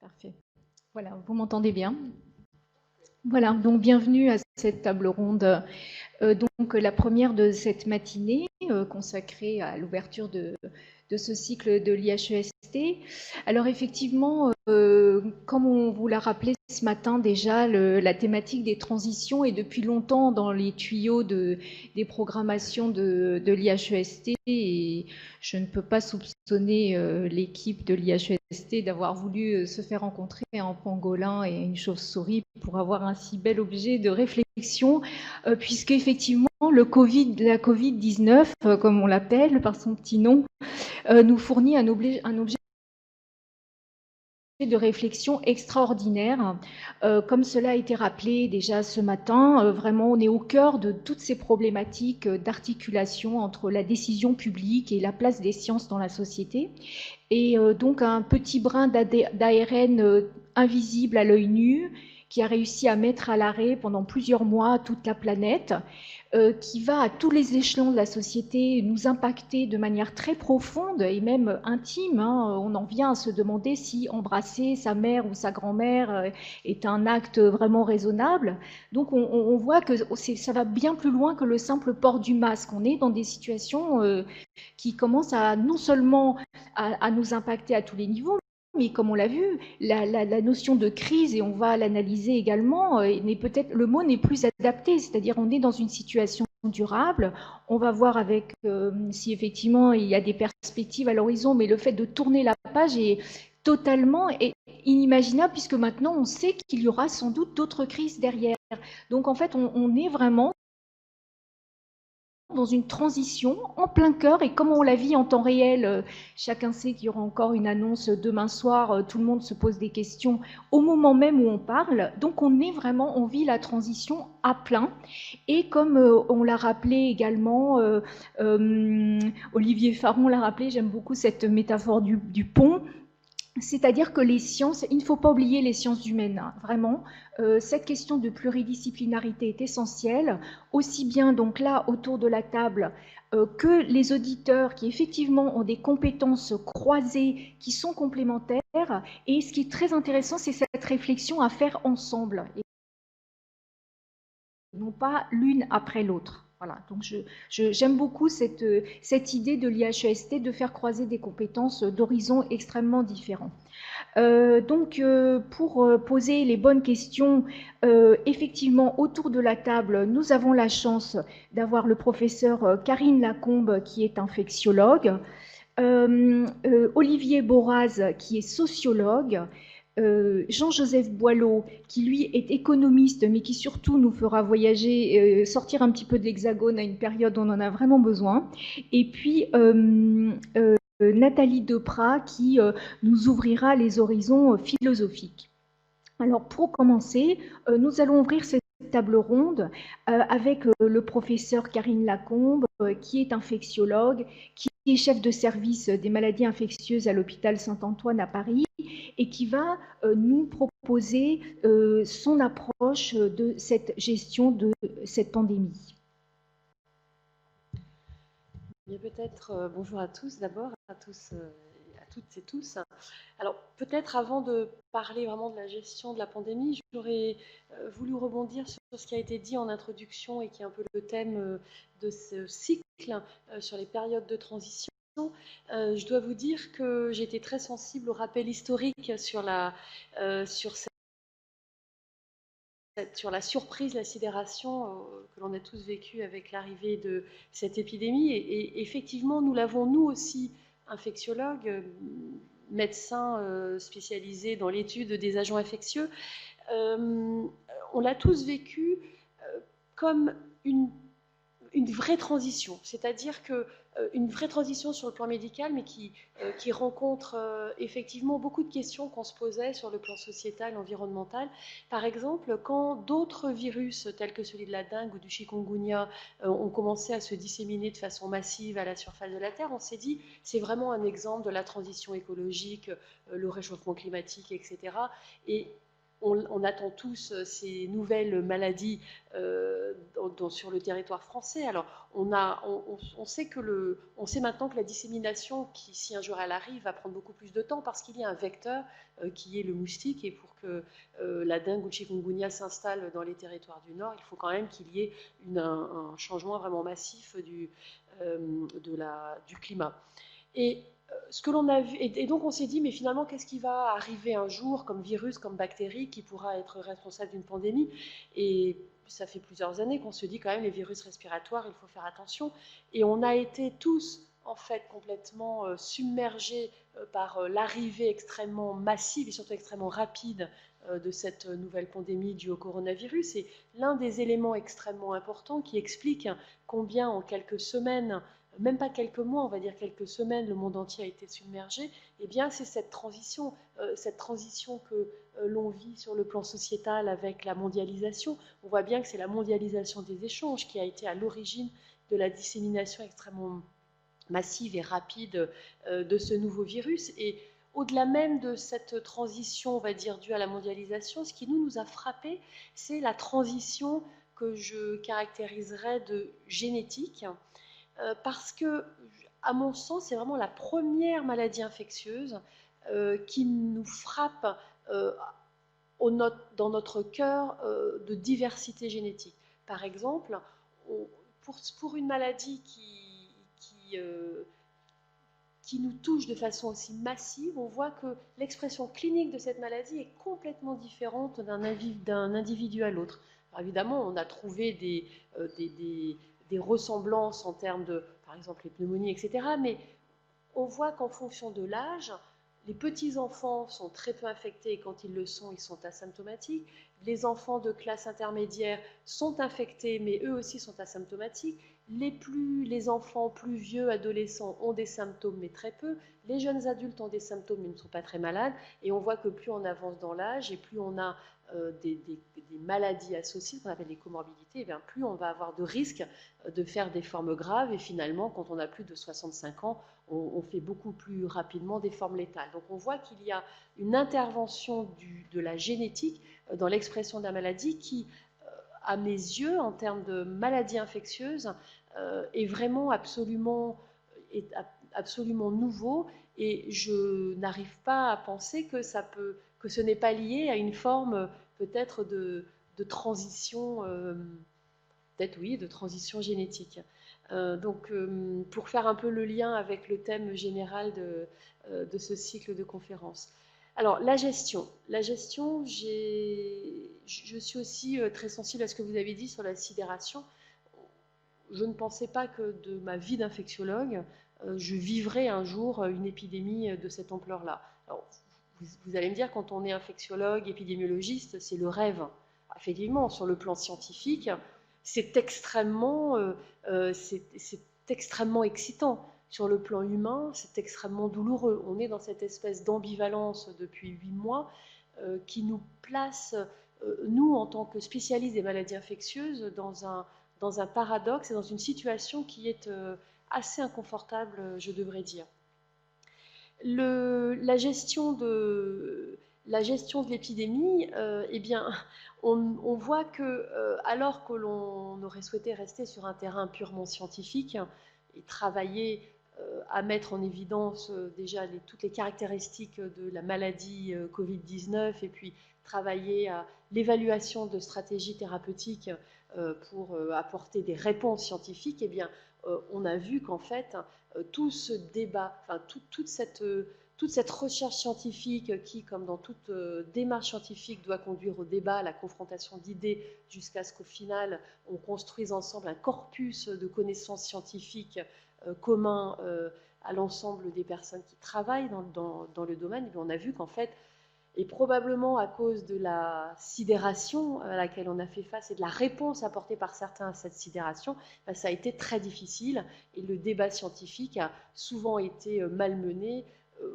Parfait. Voilà, vous m'entendez bien? Voilà, donc bienvenue à cette table ronde, donc la première de cette matinée consacrée à l'ouverture de ce cycle de l'IHEST. Alors effectivement, comme on vous l'a rappelé ce matin déjà, la thématique des transitions est depuis longtemps dans les tuyaux des programmations de l'IHEST et je ne peux pas soupçonner l'équipe de l'IHEST d'avoir voulu se faire rencontrer un pangolin et une chauve-souris pour avoir un si bel objet de réflexion, puisque effectivement la Covid-19, comme on l'appelle par son petit nom, nous fournit un objet de réflexion extraordinaire. Comme cela a été rappelé déjà ce matin, vraiment on est au cœur de toutes ces problématiques d'articulation entre la décision publique et la place des sciences dans la société. Et donc un petit brin d'ARN invisible à l'œil nu qui a réussi à mettre à l'arrêt pendant plusieurs mois toute la planète, qui va à tous les échelons de la société nous impacter de manière très profonde et même intime. On en vient à se demander si embrasser sa mère ou sa grand-mère est un acte vraiment raisonnable. Donc on voit que ça va bien plus loin que le simple port du masque. On est dans des situations qui commencent à non seulement à nous impacter à tous les niveaux, mais comme on l'a vu, la notion de crise, et on va l'analyser également, peut-être le mot n'est plus adapté, c'est-à-dire on est dans une situation durable. On va voir avec si effectivement il y a des perspectives à l'horizon, mais le fait de tourner la page est totalement inimaginable puisque maintenant on sait qu'il y aura sans doute d'autres crises derrière. Donc en fait, on est vraiment dans une transition en plein cœur et comme on la vit en temps réel, chacun sait qu'il y aura encore une annonce demain soir, tout le monde se pose des questions au moment même où on parle, donc on vit la transition à plein et comme on l'a rappelé également, Olivier Faron l'a rappelé, j'aime beaucoup cette métaphore du pont. C'est-à-dire que les sciences, il ne faut pas oublier les sciences humaines, hein, vraiment. Cette question de pluridisciplinarité est essentielle, aussi bien donc là autour de la table que les auditeurs qui effectivement ont des compétences croisées qui sont complémentaires. Et ce qui est très intéressant, c'est cette réflexion à faire ensemble, et non pas l'une après l'autre. Voilà, donc j'aime beaucoup cette idée de l'IHEST de faire croiser des compétences d'horizons extrêmement différents. Pour poser les bonnes questions, effectivement, autour de la table, nous avons la chance d'avoir le professeur Karine Lacombe, qui est infectiologue, Olivier Boraz, qui est sociologue, Jean-Joseph Boileau, qui lui est économiste, mais qui surtout nous fera voyager, sortir un petit peu de l'hexagone à une période où on en a vraiment besoin. Et puis, Nathalie Deprat, qui nous ouvrira les horizons philosophiques. Alors, pour commencer, nous allons ouvrir cette table ronde avec le professeur Karine Lacombe, qui est infectiologue, qui est chef de service des maladies infectieuses à l'hôpital Saint-Antoine à Paris et qui va nous proposer son approche de cette gestion de cette pandémie. Bien peut-être bonjour à tous d'abord, à tous, à toutes et tous. Alors peut-être avant de parler vraiment de la gestion de la pandémie, j'aurais voulu rebondir sur ce qui a été dit en introduction et qui est un peu le thème de ce cycle sur les périodes de transition. Je dois vous dire que j'ai été très sensible au rappel historique sur sur la surprise, la sidération que l'on a tous vécue avec l'arrivée de cette épidémie. Et effectivement, nous l'avons, nous aussi, infectiologues, médecins spécialisés dans l'étude des agents infectieux, on l'a tous vécu comme une vraie transition, c'est-à-dire une vraie transition sur le plan médical, mais qui rencontre effectivement beaucoup de questions qu'on se posait sur le plan sociétal, environnemental. Par exemple, quand d'autres virus, tels que celui de la dengue ou du chikungunya, ont commencé à se disséminer de façon massive à la surface de la Terre, on s'est dit, c'est vraiment un exemple de la transition écologique, le réchauffement climatique, etc. Et on attend tous ces nouvelles maladies sur le territoire français. Alors, on sait maintenant que la dissémination, qui, si un jour elle arrive, va prendre beaucoup plus de temps parce qu'il y a un vecteur qui est le moustique. Et pour que la dengue ou le chikungunya s'installe dans les territoires du Nord, il faut quand même qu'il y ait un changement vraiment massif du climat. Et ce que l'on a vu, et donc on s'est dit, mais finalement, qu'est-ce qui va arriver un jour comme virus, comme bactérie, qui pourra être responsable d'une pandémie? Et ça fait plusieurs années qu'on se dit quand même, les virus respiratoires, il faut faire attention. Et on a été tous, en fait, complètement submergés par l'arrivée extrêmement massive et surtout extrêmement rapide de cette nouvelle pandémie due au coronavirus. Et l'un des éléments extrêmement importants qui explique combien en quelques semaines, même pas quelques mois, on va dire quelques semaines, le monde entier a été submergé, eh bien c'est cette transition que l'on vit sur le plan sociétal avec la mondialisation. On voit bien que c'est la mondialisation des échanges qui a été à l'origine de la dissémination extrêmement massive et rapide de ce nouveau virus. Et au-delà même de cette transition, on va dire, due à la mondialisation, ce qui nous a frappé, c'est la transition que je caractériserais de génétique, parce que, à mon sens, c'est vraiment la première maladie infectieuse qui nous frappe dans notre cœur de diversité génétique. Par exemple, pour une maladie qui nous touche de façon aussi massive, on voit que l'expression clinique de cette maladie est complètement différente d'un individu à l'autre. Évidemment, on a trouvé des ressemblances en termes de, par exemple, les pneumonies, etc. Mais on voit qu'en fonction de l'âge, les petits-enfants sont très peu infectés et quand ils le sont, ils sont asymptomatiques. Les enfants de classe intermédiaire sont infectés, mais eux aussi sont asymptomatiques. Les enfants plus vieux, adolescents, ont des symptômes, mais très peu. Les jeunes adultes ont des symptômes, mais ne sont pas très malades. Et on voit que plus on avance dans l'âge et plus on a des maladies associées, qu'on appelle des comorbidités, et bien plus on va avoir de risques de faire des formes graves. Et finalement, quand on a plus de 65 ans, on fait beaucoup plus rapidement des formes létales. Donc on voit qu'il y a une intervention de la génétique dans l'expression de la maladie qui, à mes yeux, en termes de maladie infectieuse, est vraiment absolument nouveau, et je n'arrive pas à penser que ce n'est pas lié à une forme peut-être de transition, peut-être oui, de transition génétique. Donc, pour faire un peu le lien avec le thème général de ce cycle de conférences. Alors, la gestion. Je suis aussi très sensible à ce que vous avez dit sur la sidération. Je ne pensais pas que de ma vie d'infectiologue, je vivrais un jour une épidémie de cette ampleur-là. Alors, vous allez me dire, quand on est infectiologue, épidémiologiste, c'est le rêve. Effectivement, sur le plan scientifique, c'est extrêmement excitant. Sur le plan humain, c'est extrêmement douloureux. On est dans cette espèce d'ambivalence depuis 8 mois qui nous place, nous, en tant que spécialistes des maladies infectieuses, dans un paradoxe et dans une situation qui est assez inconfortable, je devrais dire. La gestion de l'épidémie, eh bien, on voit que, alors que l'on aurait souhaité rester sur un terrain purement scientifique et travailler à mettre en évidence déjà toutes les caractéristiques de la maladie Covid-19 et puis travailler à l'évaluation de stratégies thérapeutiques pour apporter des réponses scientifiques, eh bien, on a vu qu'en fait, tout ce débat, enfin, toute cette recherche scientifique qui, comme dans toute démarche scientifique, doit conduire au débat, à la confrontation d'idées, jusqu'à ce qu'au final, on construise ensemble un corpus de connaissances scientifiques commun à l'ensemble des personnes qui travaillent dans le domaine. Et on a vu qu'en fait, et probablement à cause de la sidération à laquelle on a fait face et de la réponse apportée par certains à cette sidération, ben, ça a été très difficile et le débat scientifique a souvent été malmené,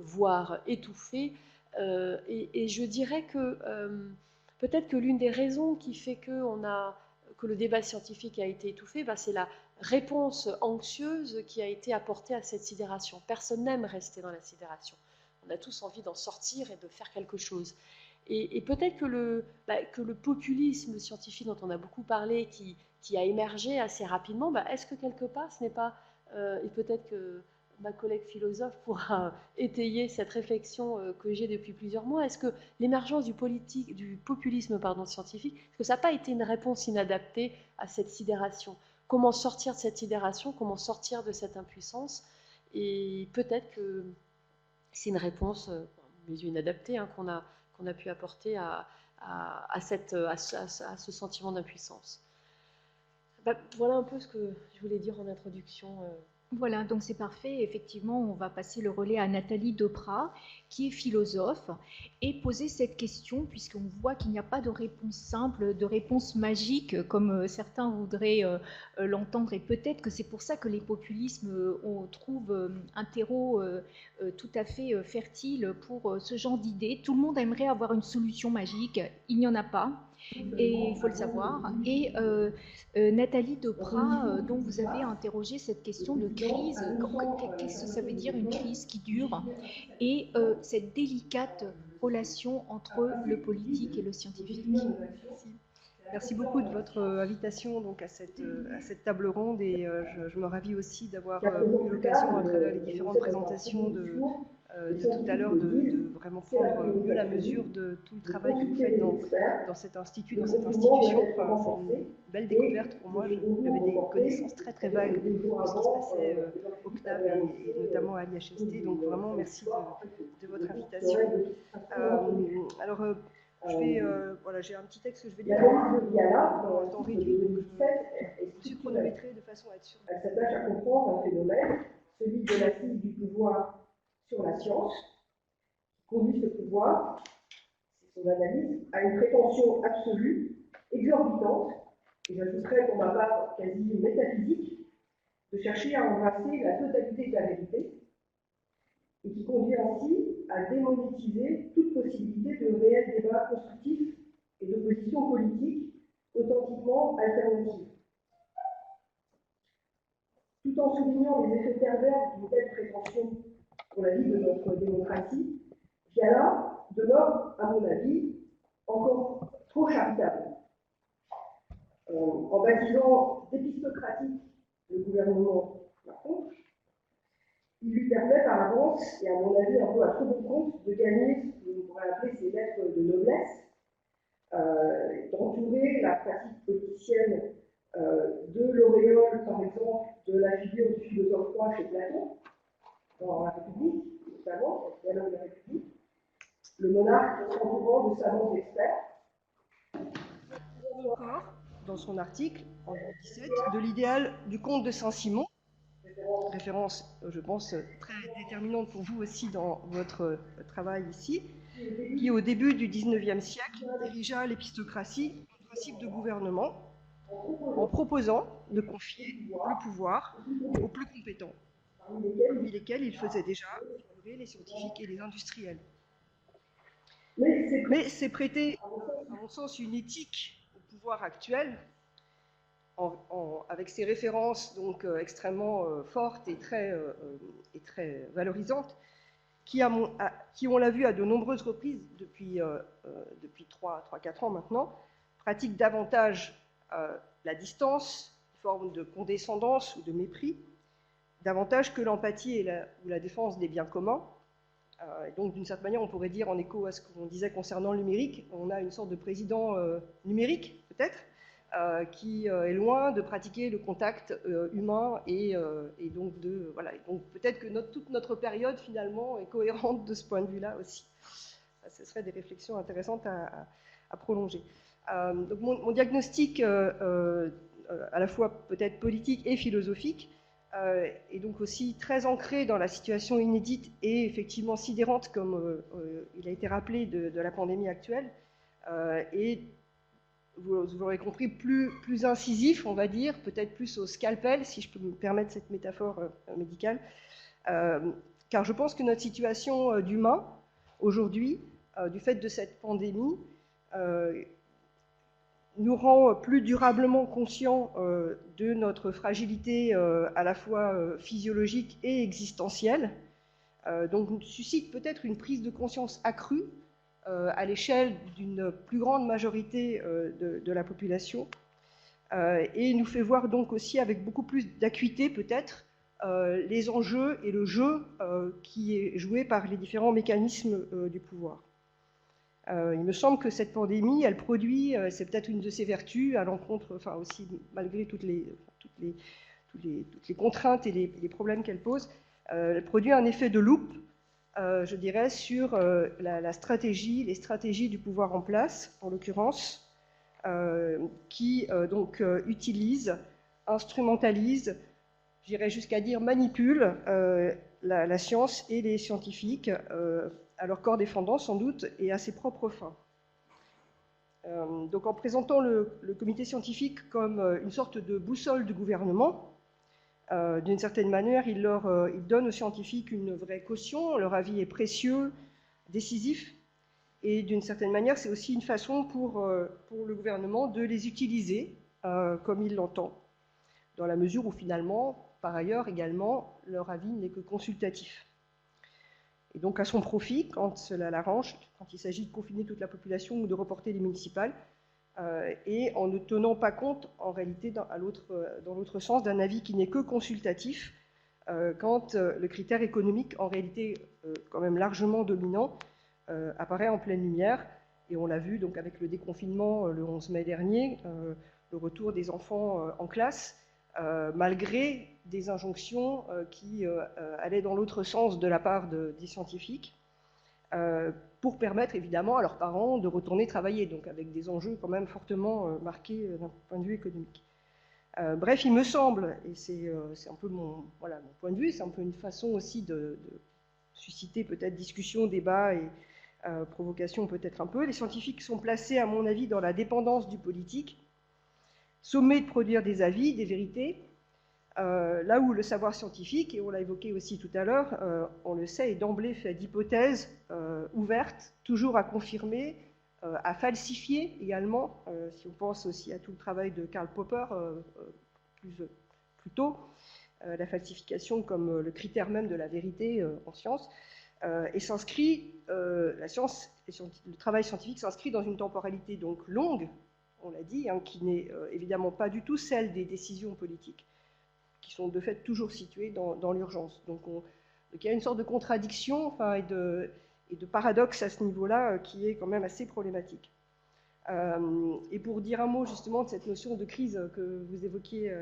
voire étouffé. Et je dirais que peut-être que l'une des raisons qui fait que le débat scientifique a été étouffé, ben, c'est la réponse anxieuse qui a été apportée à cette sidération. Personne n'aime rester dans la sidération. On a tous envie d'en sortir et de faire quelque chose. Et peut-être que le populisme scientifique dont on a beaucoup parlé, qui a émergé assez rapidement, est-ce que quelque part ce n'est pas, et peut-être que ma collègue philosophe pourra étayer cette réflexion que j'ai depuis plusieurs mois, est-ce que l'émergence du populisme scientifique, est-ce que ça n'a pas été une réponse inadaptée à cette sidération? Comment sortir de cette sidération? Comment sortir de cette impuissance? Et peut-être que c'est une réponse, mes yeux, inadaptée, hein, qu'on a pu apporter à ce sentiment d'impuissance. Voilà un peu ce que je voulais dire en introduction. Voilà, donc c'est parfait. Effectivement, on va passer le relais à Nathalie Deprat, qui est philosophe, et poser cette question, puisqu'on voit qu'il n'y a pas de réponse simple, de réponse magique, comme certains voudraient l'entendre. Et peut-être que c'est pour ça que les populismes, on trouve un terreau tout à fait fertile pour ce genre d'idées. Tout le monde aimerait avoir une solution magique. Il n'y en a pas. Et il faut le savoir. Et Nathalie Deprat, dont vous avez interrogé cette question de crise, qu'est-ce que ça veut dire une crise qui dure, et cette délicate relation entre le politique et le scientifique. Merci beaucoup de votre invitation donc, à cette table ronde, et je me ravis aussi d'avoir eu l'occasion, à travers les différentes présentations de tout à l'heure, de vraiment prendre mieux la mesure de tout le travail que vous faites dans cet institut, dans cette institution. Enfin, c'est une belle découverte pour moi. J'avais des connaissances très très vagues de ce qui se passait au CNAB et notamment à l'IHST. Donc vraiment merci de votre invitation. Voilà, j'ai un petit texte que je vais lire en temps réduit, donc je me suis chronométrée de façon à être sûre. Elle s'attache à comprendre un phénomène, celui de l'assise du pouvoir sur la science, qui conduit ce pouvoir, c'est son analyse, à une prétention absolue, exorbitante, et j'ajouterais pour ma part quasi métaphysique, de chercher à embrasser la totalité de la vérité, et qui conduit ainsi à démonétiser toute possibilité de réel débat constructif et d'opposition politique authentiquement alternative. Tout en soulignant les effets pervers d'une telle prétention pour la vie de notre démocratie, Fiala demeure, à mon avis, encore trop charitable. En baptisant d'épistocratique le gouvernement Macron, il lui permet par avance, et à mon avis un peu à trop bon compte, de gagner ce qu'on pourrait appeler ses lettres de noblesse, d'entourer la pratique politicienne de l'auréole, par exemple, de la figure du philosophe roi chez Platon, dans la République, notamment, dans le dialogue de la République, le monarque s'entourant de savants experts. Encore, dans son article, en 2017, de l'idéal du comte de Saint-Simon, référence, je pense, très déterminante pour vous aussi dans votre travail ici, qui, au début du XIXe siècle, dirigea l'épistocratie en principe de gouvernement, en proposant de confier le pouvoir aux plus compétents, parmi lesquels il faisait déjà figurer les scientifiques et les industriels. Mais c'est prêter, à mon sens, une éthique au pouvoir actuel, avec ses références donc extrêmement fortes et très valorisantes, qui, on l'a vu à de nombreuses reprises depuis 3-4 ans maintenant, pratiquent davantage la distance, une forme de condescendance ou de mépris, davantage que l'empathie ou la défense des biens communs. Et donc, d'une certaine manière, on pourrait dire, en écho à ce qu'on disait concernant le numérique, on a une sorte de président numérique, peut-être, qui est loin de pratiquer le contact humain, et donc peut-être que toute notre période, finalement, est cohérente de ce point de vue-là aussi. Ce serait des réflexions intéressantes à prolonger. Donc mon diagnostic, à la fois peut-être politique et philosophique, est donc aussi très ancré dans la situation inédite et effectivement sidérante, comme il a été rappelé, de la pandémie actuelle, et vous l'aurez compris, plus incisif, on va dire, peut-être plus au scalpel, si je peux me permettre cette métaphore médicale, car je pense que notre situation d'humain, aujourd'hui, du fait de cette pandémie, nous rend plus durablement conscients de notre fragilité à la fois physiologique et existentielle, donc suscite peut-être une prise de conscience accrue à l'échelle d'une plus grande majorité de la population, et nous fait voir donc aussi avec beaucoup plus d'acuité peut-être les enjeux et le jeu qui est joué par les différents mécanismes du pouvoir. Il me semble que cette pandémie, elle produit, c'est peut-être une de ses vertus, à l'encontre, enfin aussi malgré toutes les contraintes et les problèmes qu'elle pose, elle produit un effet de loupe, je dirais, sur la stratégie, les stratégies du pouvoir en place, en l'occurrence, qui donc utilise, instrumentalise, j'irais jusqu'à dire manipule la science et les scientifiques à leur corps défendant sans doute et à ses propres fins. Donc en présentant le comité scientifique comme une sorte de boussole du gouvernement, d'une certaine manière, il donne aux scientifiques une vraie caution, leur avis est précieux, décisif, et d'une certaine manière, c'est aussi une façon pour le gouvernement de les utiliser comme il l'entend, dans la mesure où finalement, par ailleurs également, leur avis n'est que consultatif. Et donc à son profit, quand cela l'arrange, quand il s'agit de confiner toute la population ou de reporter les municipales, et en ne tenant pas compte, en réalité, dans l'autre sens, d'un avis qui n'est que consultatif, quand le critère économique, en réalité quand même largement dominant, apparaît en pleine lumière. Et on l'a vu donc avec le déconfinement le 11 mai dernier, le retour des enfants en classe, malgré des injonctions qui allaient dans l'autre sens de la part des scientifiques, pour permettre évidemment à leurs parents de retourner travailler, donc avec des enjeux quand même fortement marqués d'un point de vue économique. Bref, il me semble, et c'est un peu mon point de vue, c'est un peu une façon aussi de susciter peut-être discussion, débat et provocation peut-être un peu. Les scientifiques sont placés, à mon avis, dans la dépendance du politique, sommés de produire des avis, des vérités, là où le savoir scientifique, et on l'a évoqué aussi tout à l'heure, on le sait, est d'emblée fait d'hypothèses ouvertes, toujours à confirmer, à falsifier également, si on pense aussi à tout le travail de Karl Popper plus tôt, la falsification comme le critère même de la vérité en science, et s'inscrit, la science et le travail scientifique s'inscrit dans une temporalité donc longue, on l'a dit, hein, qui n'est évidemment pas du tout celle des décisions politiques, qui sont de fait toujours situées dans l'urgence. Donc il y a une sorte de contradiction, enfin, et de paradoxe à ce niveau-là qui est quand même assez problématique. Et pour dire un mot justement de cette notion de crise que vous évoquiez,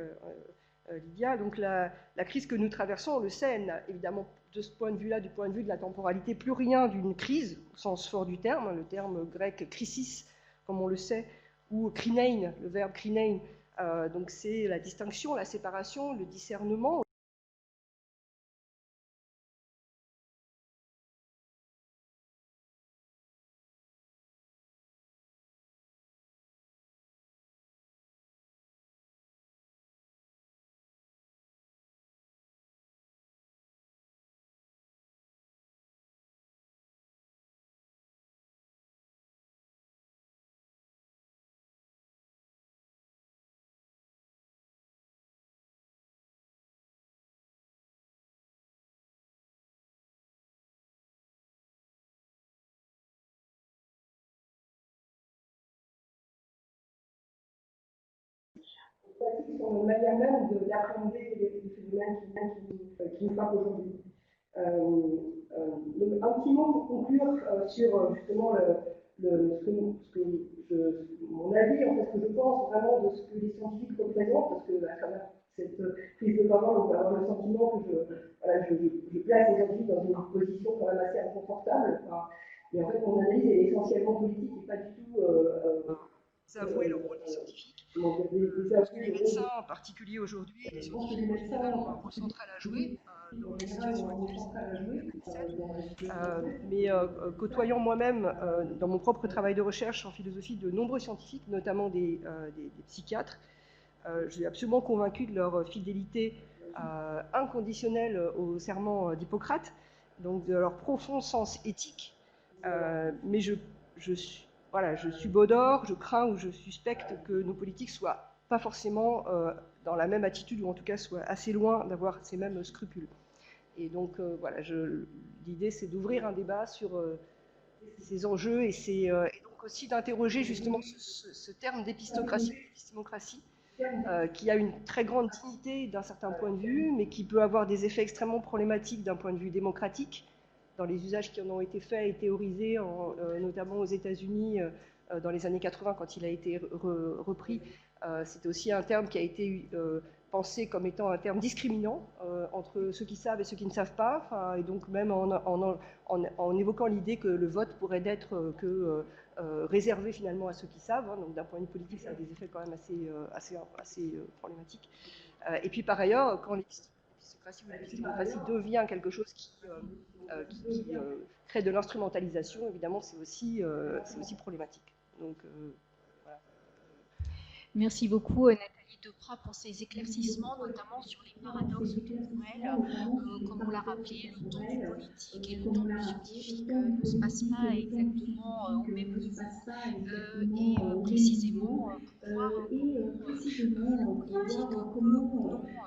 Lydia, donc la crise que nous traversons, on le sait, elle n'a évidemment de ce point de vue-là, du point de vue de la temporalité, plus rien d'une crise, au sens fort du terme, le terme grec krisis, comme on le sait, ou krinein, le verbe krinein, donc c'est la distinction, la séparation, le discernement. Sur une manière même d'appréhender les phénomènes qui nous frappent aujourd'hui. Un petit mot pour conclure sur justement mon avis, en fait, ce que je pense vraiment de ce que les scientifiques représentent, parce que à travers cette prise de parole, on peut avoir le sentiment que je place les scientifiques dans une position quand même assez inconfortable. Enfin, mais en fait, mon analyse est essentiellement politique et pas du tout. Avouer le rôle des scientifiques. Les médecins en particulier aujourd'hui, les scientifiques en général ont un rôle central à jouer dans les situations difficiles, mais côtoyant moi-même dans mon propre travail de recherche en philosophie de nombreux scientifiques, notamment des psychiatres, je suis absolument convaincue de leur fidélité inconditionnelle au serment d'Hippocrate, donc de leur profond sens éthique, mais je subodore, je crains ou je suspecte que nos politiques soient pas forcément dans la même attitude, ou en tout cas soient assez loin d'avoir ces mêmes scrupules. Et donc l'idée c'est d'ouvrir un débat sur ces enjeux et donc aussi d'interroger justement ce terme d'épistémocratie, qui a une très grande dignité d'un certain point de vue, mais qui peut avoir des effets extrêmement problématiques d'un point de vue démocratique, dans les usages qui en ont été faits et théorisés, notamment aux États-Unis dans les années 80, quand il a été repris. C'était aussi un terme qui a été pensé comme étant un terme discriminant entre ceux qui savent et ceux qui ne savent pas, et donc même en évoquant l'idée que le vote pourrait n'être que réservé finalement à ceux qui savent. Donc d'un point de vue politique, ça a des effets quand même assez problématiques. Et puis par ailleurs, quand l'épistémocratie devient quelque chose qui crée de l'instrumentalisation, évidemment, c'est aussi problématique. Donc, voilà. Merci beaucoup, Nathalie Deprat, pour ces éclaircissements, notamment sur les paradoxes temporels. Comme on l'a rappelé, le temps du politique et le temps du scientifique ne se passent pas exactement au même niveau. Et précisément, pour voir comment le politique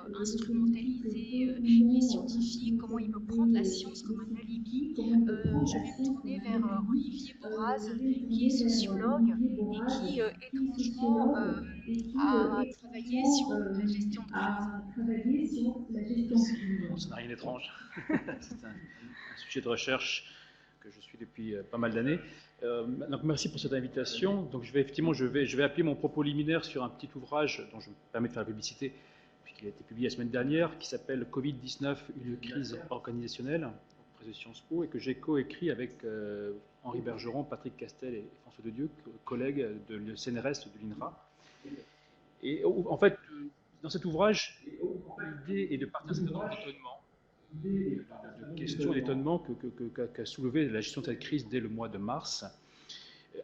peut instrumentaliser les scientifiques, comment il peut prendre la science comme un alibi. Je vais me tourner vers Olivier Boraz, qui est sociologue et qui, étrangement, a travaillé sur la gestion de crise. Non, ça n'a rien d'étrange. C'est un sujet de recherche que je suis depuis pas mal d'années. Donc merci pour cette invitation. Donc je vais appuyer mon propos liminaire sur un petit ouvrage dont je me permets de faire la publicité, puisqu'il a été publié la semaine dernière, qui s'appelle Covid-19, une crise organisationnelle, auprès de Sciences Po, et que j'ai coécrit avec Henri Bergeron, Patrick Castel et François Dedieu, collègues de CNRS de l'INRA. Et en fait, dans cet ouvrage, l'idée est de partir d'un certain nombre d'étonnements, de questions et d'étonnements qu'a soulevé la gestion de cette crise dès le mois de mars,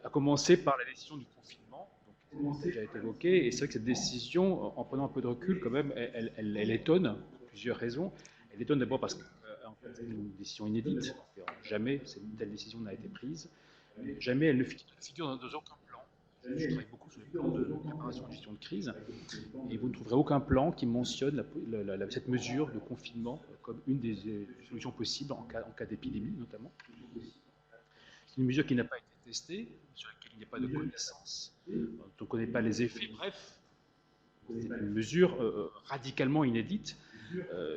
à commencer par la décision du confinement, donc, qui a déjà été évoquée. Et c'est vrai que cette décision, en prenant un peu de recul, quand même, elle étonne pour plusieurs raisons. Elle étonne d'abord parce que c'est une décision inédite. Jamais une telle décision n'a été prise. Jamais elle ne figure dans aucun plan. Je travaille beaucoup sur les plans de préparation et de gestion de crise, et vous ne trouverez aucun plan qui mentionne cette mesure de confinement comme une des solutions possibles en cas d'épidémie, notamment. C'est une mesure qui n'a pas été testée, sur laquelle il n'y a pas de connaissance, dont on ne connaît pas les effets. Bref, c'est une mesure radicalement inédite,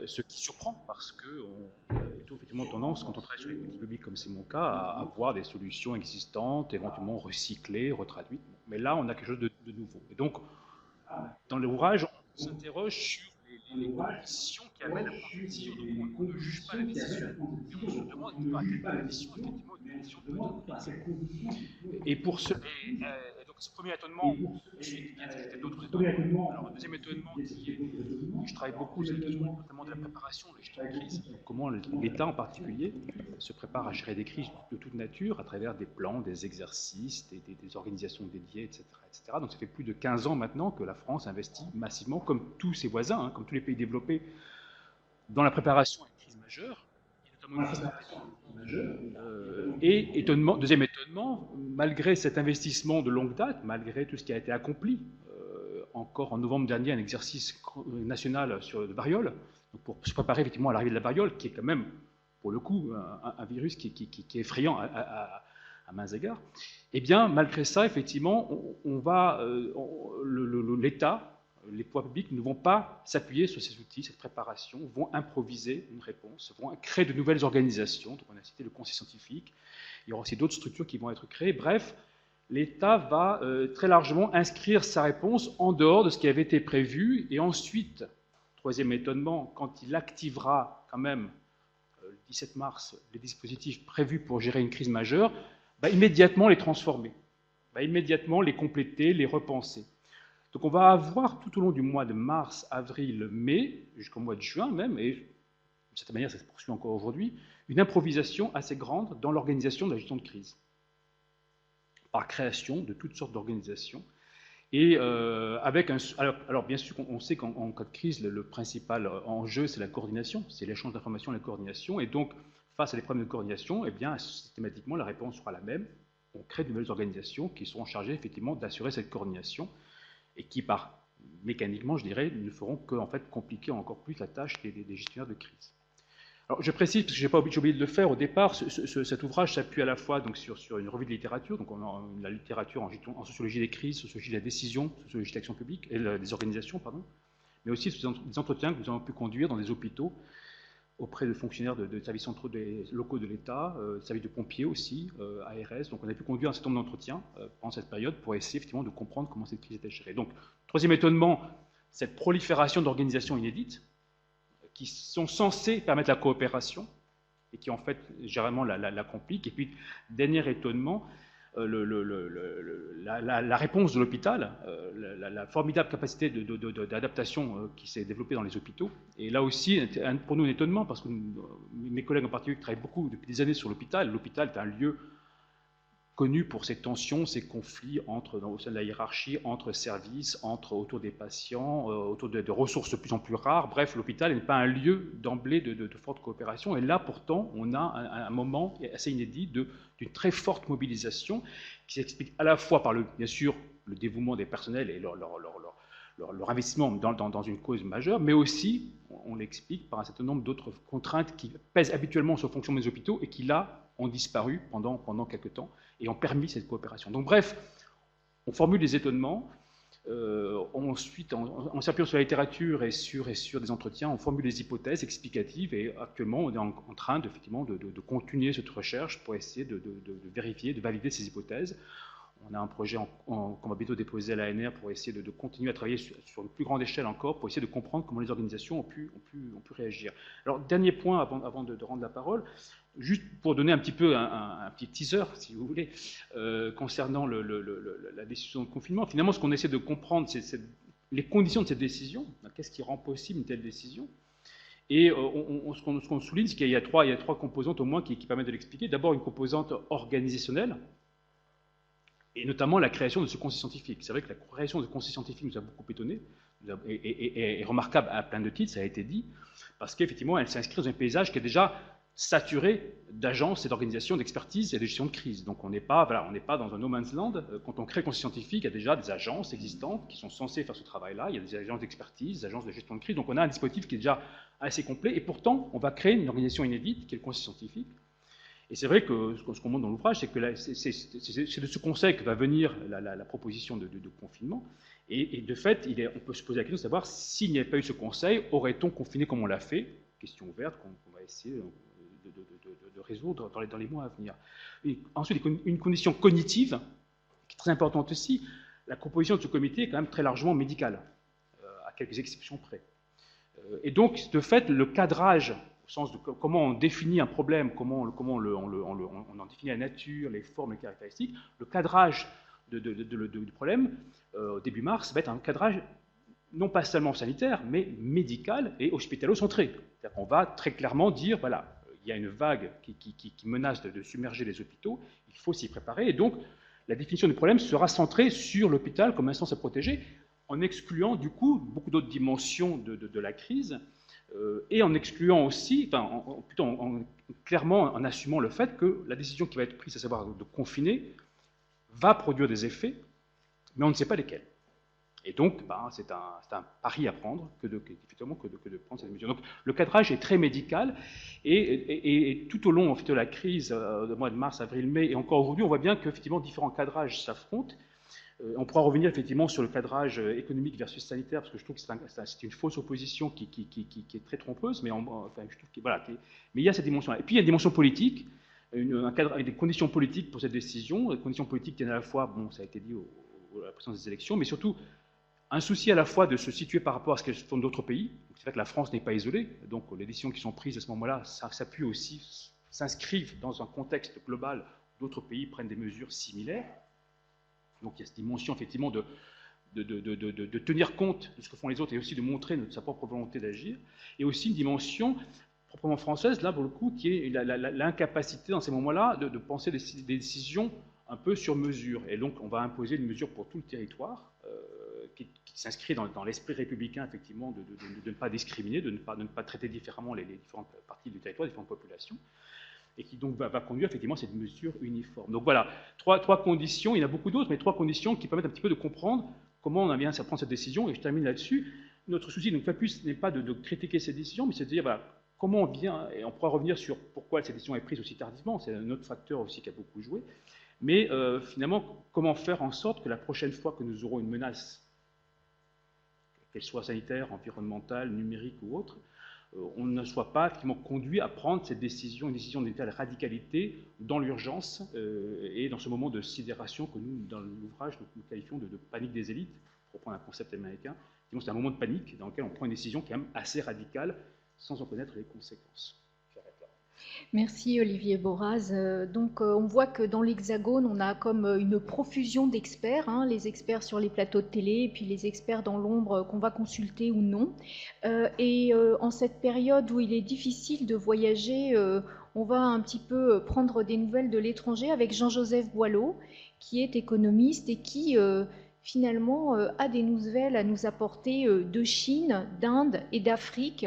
ce qui surprend parce qu'on a plutôt effectivement tendance, quand on travaille sur les politiques publiques comme c'est mon cas, à avoir des solutions existantes, éventuellement recyclées, retraduites. Mais là, on a quelque chose de nouveau. Et donc, dans l'ouvrage, on s'interroge sur les conditions qui amènent à prendre une décision. Donc, on ne juge pas la décision, mais on se demande à quelle condition, effectivement, une décision peut être prise. Et donc, ce premier étonnement, ensuite, il y a d'autres étonnements. Alors, le deuxième étonnement, je travaille beaucoup sur la question notamment de la préparation de la gestion de crise. Donc, comment l'État en particulier se prépare à gérer des crises de toute nature à travers des plans, des exercices, des organisations dédiées, etc., etc. Donc ça fait plus de 15 ans maintenant que la France investit massivement, comme tous ses voisins, comme tous les pays développés, dans la préparation à une crise majeure, et notamment une crise majeure. Et deuxième étonnement, malgré cet investissement de longue date, malgré tout ce qui a été accompli, encore en novembre dernier, un exercice national sur le variole, donc pour se préparer effectivement à l'arrivée de la variole, qui est quand même, pour le coup, un virus qui est effrayant à mains égards. Eh bien, malgré ça, effectivement, l'État, les pouvoirs publics ne vont pas s'appuyer sur ces outils, cette préparation, vont improviser une réponse, vont créer de nouvelles organisations. Donc, on a cité le conseil scientifique. Il y aura aussi d'autres structures qui vont être créées. Bref, l'État va très largement inscrire sa réponse en dehors de ce qui avait été prévu. Et ensuite, troisième étonnement, quand il activera quand même le 17 mars les dispositifs prévus pour gérer une crise majeure, immédiatement les transformer, immédiatement les compléter, les repenser. Donc on va avoir tout au long du mois de mars, avril, mai, jusqu'au mois de juin même, et de cette manière ça se poursuit encore aujourd'hui, une improvisation assez grande dans l'organisation de la gestion de crise, par création de toutes sortes d'organisations. Et avec alors bien sûr, on sait qu'en cas de crise, le principal enjeu, c'est la coordination, c'est l'échange d'informations et la coordination. Et donc, face à des problèmes de coordination, eh bien, systématiquement, la réponse sera la même. On crée de nouvelles organisations qui seront chargées, effectivement, d'assurer cette coordination et qui, mécaniquement, je dirais, ne feront qu'en fait compliquer encore plus la tâche des gestionnaires de crise. Alors, je précise, parce que j'ai oublié de le faire au départ, cet ouvrage s'appuie à la fois donc, sur une revue de littérature, donc on a la littérature en sociologie des crises, sociologie de la décision, sociologie de l'action publique, et des organisations, pardon, mais aussi des entretiens que nous avons pu conduire dans des hôpitaux, auprès de fonctionnaires de services centraux des locaux de l'État, services de pompiers aussi, ARS. Donc on a pu conduire un certain nombre d'entretiens pendant cette période pour essayer effectivement de comprendre comment cette crise était gérée. Donc, troisième étonnement, cette prolifération d'organisations inédites qui sont censées permettre la coopération et qui en fait généralement la compliquent. Et puis, dernier étonnement, la réponse de l'hôpital, la formidable capacité d'adaptation qui s'est développée dans les hôpitaux. Et là aussi, pour nous, un étonnement, parce que mes collègues en particulier travaillent beaucoup depuis des années sur l'hôpital. L'hôpital est un lieu connu pour ses tensions, ses conflits au sein de la hiérarchie, entre services, autour des patients, autour de ressources de plus en plus rares. Bref, l'hôpital n'est pas un lieu d'emblée de forte coopération. Et là, pourtant, on a un moment assez inédit d'une très forte mobilisation qui s'explique à la fois par, bien sûr, le dévouement des personnels et leur investissement dans une cause majeure, mais aussi, on l'explique, par un certain nombre d'autres contraintes qui pèsent habituellement sur le fonctionnement des hôpitaux et qui, là, ont disparu pendant quelques temps et ont permis cette coopération. Donc bref, on formule des étonnements, ensuite, en s'appuyant sur la littérature et sur des entretiens, on formule des hypothèses explicatives et actuellement, on est en train de continuer cette recherche pour essayer de vérifier, de valider ces hypothèses. On a un projet qu'on va bientôt déposer à l'ANR pour essayer de continuer à travailler sur une plus grande échelle encore, pour essayer de comprendre comment les organisations ont pu réagir. Alors, dernier point avant de rendre la parole, juste pour donner un petit peu un petit teaser, si vous voulez, concernant la décision de confinement. Finalement, ce qu'on essaie de comprendre, c'est les conditions de cette décision. Qu'est-ce qui rend possible une telle décision? Et ce qu'on souligne, c'est qu'il y a trois composantes au moins qui permettent de l'expliquer. D'abord, une composante organisationnelle, et notamment la création de ce conseil scientifique. C'est vrai que la création de ce conseil scientifique nous a beaucoup étonnés, et remarquable à plein de titres, ça a été dit, parce qu'effectivement, elle s'inscrit dans un paysage qui est déjà saturé d'agences et d'organisations d'expertise et de gestion de crise. Donc on n'est pas dans un no man's land. Quand on crée le conseil scientifique, il y a déjà des agences existantes qui sont censées faire ce travail-là. Il y a des agences d'expertise, des agences de gestion de crise. Donc on a un dispositif qui est déjà assez complet, et pourtant, on va créer une organisation inédite, qui est le conseil scientifique. Et c'est vrai que ce qu'on montre dans l'ouvrage, c'est que c'est de ce conseil que va venir la proposition de confinement. Et de fait, on peut se poser la question de savoir, s'il n'y avait pas eu ce conseil, aurait-on confiné comme on l'a fait? Question ouverte qu'on va essayer de résoudre dans les mois à venir. Et ensuite, une condition cognitive, qui est très importante aussi, la composition de ce comité est quand même très largement médicale, à quelques exceptions près. Et donc, de fait, le cadrage, au sens de comment on définit un problème, comment on en définit la nature, les formes, les caractéristiques, le cadrage du problème, début mars, va être un cadrage non pas seulement sanitaire, mais médical et hospitalo-centré. C'est-à-dire qu'on va très clairement dire, voilà, il y a une vague qui menace de submerger les hôpitaux, il faut s'y préparer, et donc la définition du problème sera centrée sur l'hôpital comme instance à protéger, en excluant du coup beaucoup d'autres dimensions de la crise, et en excluant aussi, clairement en assumant le fait que la décision qui va être prise, à savoir de confiner, va produire des effets, mais on ne sait pas lesquels. Et donc, c'est un pari à prendre que de prendre cette mesure. Donc, le cadrage est très médical, et tout au long en fait, de la crise, du mois de mars, avril, mai, et encore aujourd'hui, on voit bien que effectivement, différents cadrages s'affrontent. On pourra revenir effectivement sur le cadrage économique versus sanitaire, parce que je trouve que c'est une fausse opposition qui est très trompeuse, mais je trouve mais il y a cette dimension-là. Et puis il y a une dimension politique, un cadre avec des conditions politiques pour cette décision. Les conditions politiques tiennent à la fois, ça a été dit, à la présence des élections, mais surtout un souci à la fois de se situer par rapport à ce qu'elles font d'autres pays. C'est vrai que la France n'est pas isolée, donc les décisions qui sont prises à ce moment-là s'appuient aussi, s'inscrivent dans un contexte global où d'autres pays prennent des mesures similaires. Donc il y a cette dimension effectivement de tenir compte de ce que font les autres et aussi de montrer sa propre volonté d'agir. Et aussi une dimension proprement française, là pour le coup, qui est l'incapacité dans ces moments-là de penser des décisions un peu sur mesure. Et donc on va imposer une mesure pour tout le territoire qui s'inscrit dans l'esprit républicain, effectivement, de ne pas discriminer, de ne pas traiter différemment les différentes parties du territoire, les différentes populations, et qui donc va conduire effectivement à cette mesure uniforme. Donc voilà, trois conditions, il y en a beaucoup d'autres, mais trois conditions qui permettent un petit peu de comprendre comment on a bien à prendre cette décision, et je termine là-dessus. Notre souci, donc, n'est pas de critiquer cette décision, mais c'est de dire, voilà, comment on vient, et on pourra revenir sur pourquoi cette décision est prise aussi tardivement, c'est un autre facteur aussi qui a beaucoup joué, mais finalement, comment faire en sorte que la prochaine fois que nous aurons une menace, qu'elle soit sanitaire, environnementale, numérique ou autre, on ne soit pas finalement conduit à prendre cette décision, une décision d'une telle radicalité dans l'urgence et dans ce moment de sidération que nous, dans l'ouvrage, nous qualifions de panique des élites, pour reprendre un concept américain. C'est un moment de panique dans lequel on prend une décision qui est même assez radicale sans en connaître les conséquences. Merci Olivier Boraz. Donc on voit que dans l'Hexagone, on a comme une profusion d'experts, hein, les experts sur les plateaux de télé, et puis les experts dans l'ombre qu'on va consulter ou non. En cette période où il est difficile de voyager, on va un petit peu prendre des nouvelles de l'étranger avec Jean-Joseph Boileau, qui est économiste et qui finalement a des nouvelles à nous apporter de Chine, d'Inde et d'Afrique,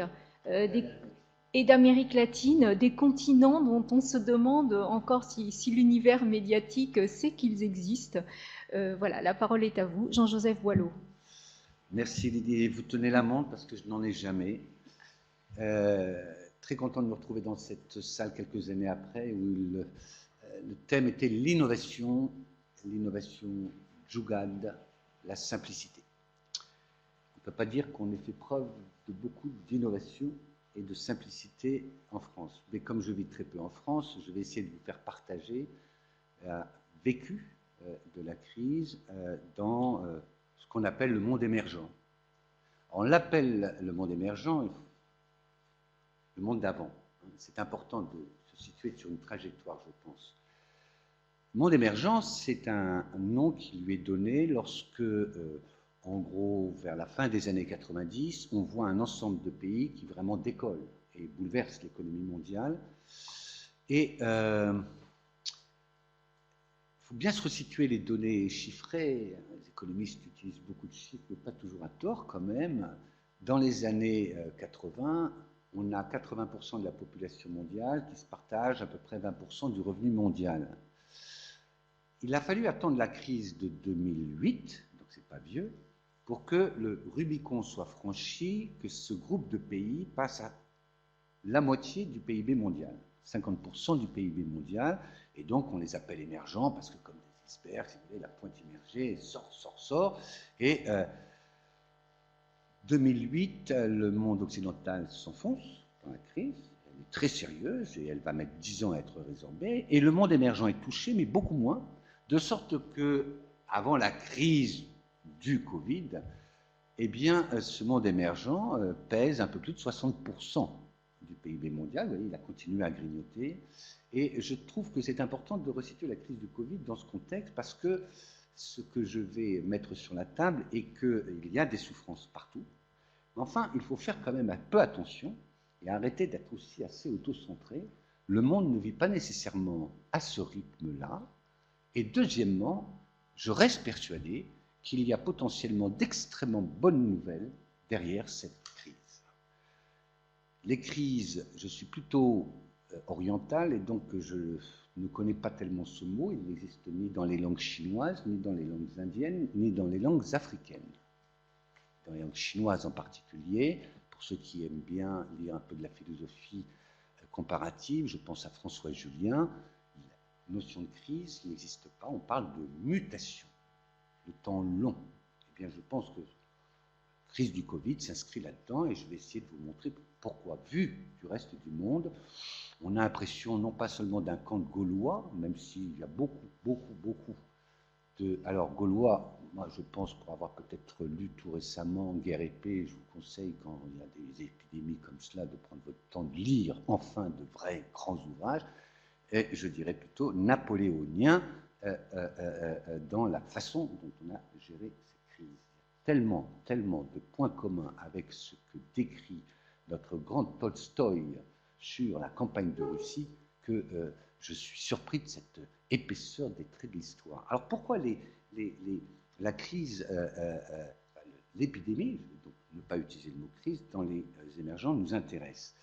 et d'Amérique latine, des continents dont on se demande encore si l'univers médiatique sait qu'ils existent. Voilà, la parole est à vous, Jean-Joseph Boileau. Merci Lydie, vous tenez la montre parce que je n'en ai jamais. Très content de me retrouver dans cette salle quelques années après où le thème était l'innovation Jugaad, la simplicité. On ne peut pas dire qu'on ait fait preuve de beaucoup d'innovation et de simplicité en France. Mais comme je vis très peu en France, je vais essayer de vous faire partager vécu de la crise dans ce qu'on appelle le monde émergent. On l'appelle le monde émergent, le monde d'avant. C'est important de se situer sur une trajectoire, je pense. Le monde émergent, c'est un nom qui lui est donné lorsque, en gros, vers la fin des années 90, on voit un ensemble de pays qui vraiment décollent et bouleversent l'économie mondiale. Et il faut bien se resituer les données chiffrées. Les économistes utilisent beaucoup de chiffres, mais pas toujours à tort quand même. Dans les années 80, on a 80% de la population mondiale qui se partage à peu près 20% du revenu mondial. Il a fallu attendre la crise de 2008, donc c'est pas vieux, pour que le Rubicon soit franchi, que ce groupe de pays passe à la moitié du PIB mondial, 50% du PIB mondial, et donc on les appelle émergents parce que comme des experts, si vous voulez, la pointe immergée sort, et 2008, le monde occidental s'enfonce dans la crise, elle est très sérieuse et elle va mettre 10 ans à être résorbée, et le monde émergent est touché, mais beaucoup moins, de sorte que, avant la crise du Covid, eh bien, ce monde émergent pèse un peu plus de 60% du PIB mondial. Vous voyez, il a continué à grignoter. Et je trouve que c'est important de resituer la crise du Covid dans ce contexte parce que ce que je vais mettre sur la table est qu'il y a des souffrances partout. Enfin, il faut faire quand même un peu attention et arrêter d'être aussi assez auto-centré. Le monde ne vit pas nécessairement à ce rythme-là. Et deuxièmement, je reste persuadé qu'il y a potentiellement d'extrêmement bonnes nouvelles derrière cette crise. Les crises, je suis plutôt oriental et donc je ne connais pas tellement ce mot, il n'existe ni dans les langues chinoises, ni dans les langues indiennes, ni dans les langues africaines. Dans les langues chinoises en particulier, pour ceux qui aiment bien lire un peu de la philosophie comparative, je pense à François Julien, la notion de crise n'existe pas, on parle de mutation, de temps long. Eh bien, je pense que la crise du Covid s'inscrit là-dedans et je vais essayer de vous montrer pourquoi. Vu du reste du monde, on a l'impression non pas seulement d'un camp de Gaulois, même s'il y a beaucoup de... Alors, Gaulois, moi je pense, pour avoir peut-être lu tout récemment Guerre et paix, je vous conseille, quand il y a des épidémies comme cela, de prendre votre temps de lire enfin de vrais grands ouvrages, et je dirais plutôt napoléonien dans la façon dont on a géré cette crise. Tellement de points communs avec ce que décrit notre grand Tolstoï sur la campagne de Russie que je suis surpris de cette épaisseur des traits de l'histoire. Alors pourquoi la crise, l'épidémie, donc ne pas utiliser le mot crise, dans les émergents nous intéresse?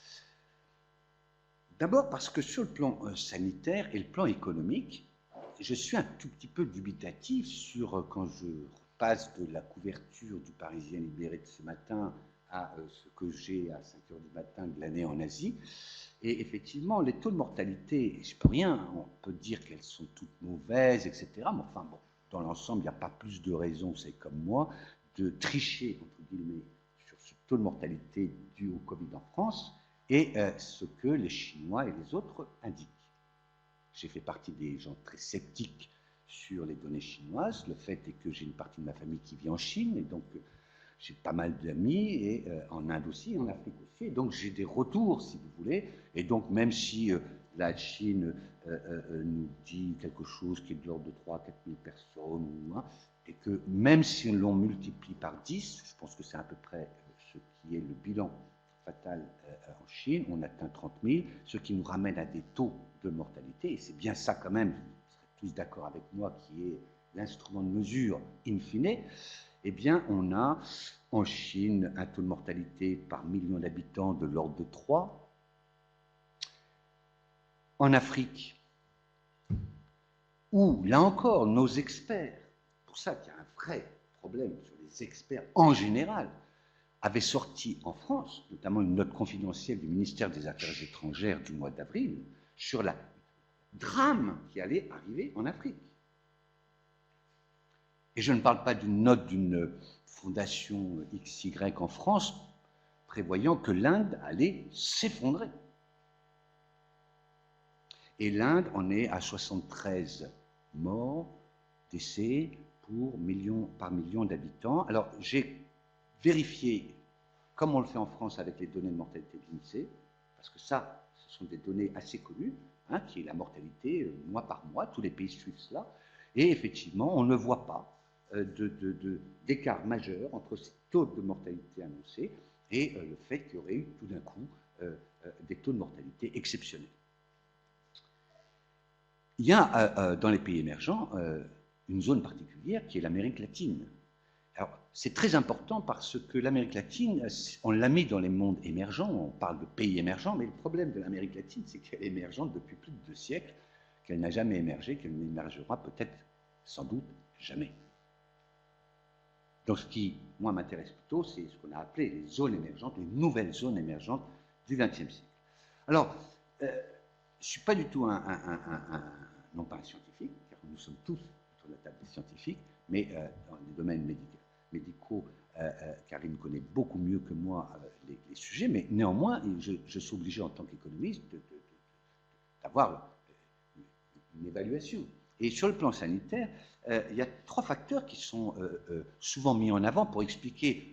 D'abord parce que sur le plan sanitaire et le plan économique, je suis un tout petit peu dubitatif sur, quand je passe de la couverture du Parisien libéré de ce matin à ce que j'ai à 5 heures du matin glané en Asie. Et effectivement, les taux de mortalité, je peux rien, on peut dire qu'elles sont toutes mauvaises, etc. Mais enfin, bon, dans l'ensemble, il n'y a pas plus de raison, c'est comme moi, de tricher, entre guillemets, sur ce taux de mortalité dû au Covid en France et ce que les Chinois et les autres indiquent. J'ai fait partie des gens très sceptiques sur les données chinoises. Le fait est que j'ai une partie de ma famille qui vit en Chine, et donc j'ai pas mal d'amis, et en Inde aussi, en Afrique aussi. Et donc j'ai des retours, si vous voulez. Et donc même si la Chine nous dit quelque chose qui est de l'ordre de 3 000 à 4 000 personnes, ou moins, et que même si l'on multiplie par 10, je pense que c'est à peu près ce qui est le bilan fatal en Chine, on atteint 30 000, ce qui nous ramène à des taux de mortalité, et c'est bien ça quand même, vous serez tous d'accord avec moi, qui est l'instrument de mesure in fine. Eh bien, on a en Chine un taux de mortalité par million d'habitants de l'ordre de 3. En Afrique, où, là encore, nos experts, pour ça qu'il y a un vrai problème sur les experts en général, avaient sorti en France, notamment une note confidentielle du ministère des Affaires étrangères du mois d'avril, sur le drame qui allait arriver en Afrique. Et je ne parle pas d'une note d'une fondation XY en France, prévoyant que l'Inde allait s'effondrer. Et l'Inde en est à 73 morts, décès par million d'habitants. Alors, j'ai vérifié, comme on le fait en France avec les données de mortalité de l'INSEE, parce que ça, ce sont des données assez connues, hein, qui est la mortalité mois par mois, tous les pays suivent cela, et effectivement, on ne voit pas d'écart majeur entre ces taux de mortalité annoncés et le fait qu'il y aurait eu tout d'un coup des taux de mortalité exceptionnels. Il y a dans les pays émergents une zone particulière qui est l'Amérique latine. Alors, c'est très important parce que l'Amérique latine, on l'a mis dans les mondes émergents, on parle de pays émergents, mais le problème de l'Amérique latine, c'est qu'elle est émergente depuis plus de 2 siècles, qu'elle n'a jamais émergé, qu'elle n'émergera peut-être, sans doute, jamais. Donc, ce qui, moi, m'intéresse plutôt, c'est ce qu'on a appelé les zones émergentes, les nouvelles zones émergentes du XXe siècle. Alors, je ne suis pas du tout non pas un scientifique, car nous sommes tous autour de la table des scientifiques, mais dans les domaines médicaux, Karine connaît beaucoup mieux que moi les sujets, mais néanmoins, je suis obligé en tant qu'économiste d'avoir une évaluation. Et sur le plan sanitaire, il y a 3 facteurs qui sont souvent mis en avant pour expliquer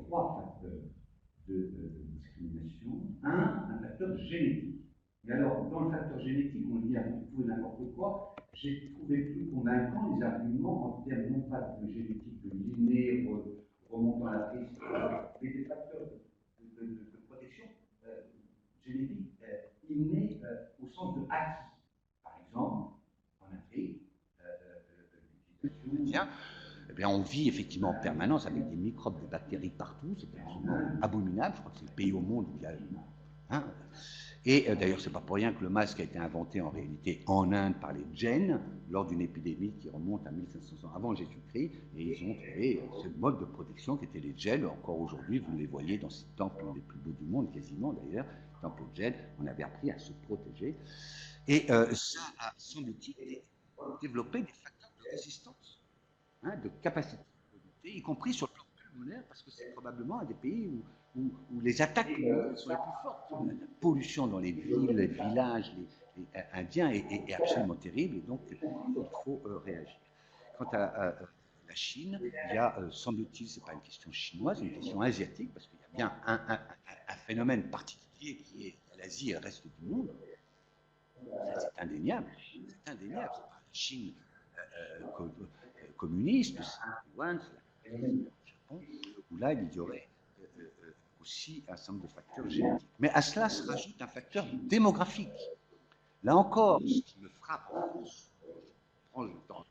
trois facteurs de discrimination. Un facteur génétique. Et alors, dans le facteur génétique, on dit à tout et n'importe quoi. J'ai trouvé plus convaincant les arguments en termes non pas de génétique, de l'inné remontant à la prise, mais des facteurs de protection génétique innés au sens de acquis. Par exemple, en Afrique, l'utilisation. Eh bien, on vit effectivement en permanence avec des microbes, des bactéries partout, c'est absolument abominable. Je crois que c'est le pays au monde où il y a. Hein, et d'ailleurs, c'est pas pour rien que le masque a été inventé en réalité en Inde par les Jains lors d'une épidémie qui remonte à 1500 ans avant Jésus-Christ, et ils ont trouvé ce mode de protection qui était les Jains. Encore aujourd'hui, vous les voyez dans ces temples les plus beaux du monde, quasiment d'ailleurs, temples Jains, on avait appris à se protéger. Et ça a, semble-t-il, développé des facteurs de résistance. Hein, de capacité de lutter, y compris sur le plan pulmonaire, parce que c'est probablement un des pays où les attaques pulmonaires sont les plus fortes. La pollution dans les villes, les villages, les indiens est absolument terrible, et donc il faut réagir. Quant à la Chine, il y a, semble-t-il, ce n'est pas une question chinoise, c'est une question asiatique, parce qu'il y a bien un phénomène particulier qui est l'Asie et le reste du monde. C'est indéniable, c'est indéniable. C'est pas la Chine communiste, Taïwan, le Japon, où là, il y aurait aussi un certain nombre de facteurs génétiques. Mais à cela se rajoute un facteur démographique. Là encore, ce qui me frappe en France, je prends le temps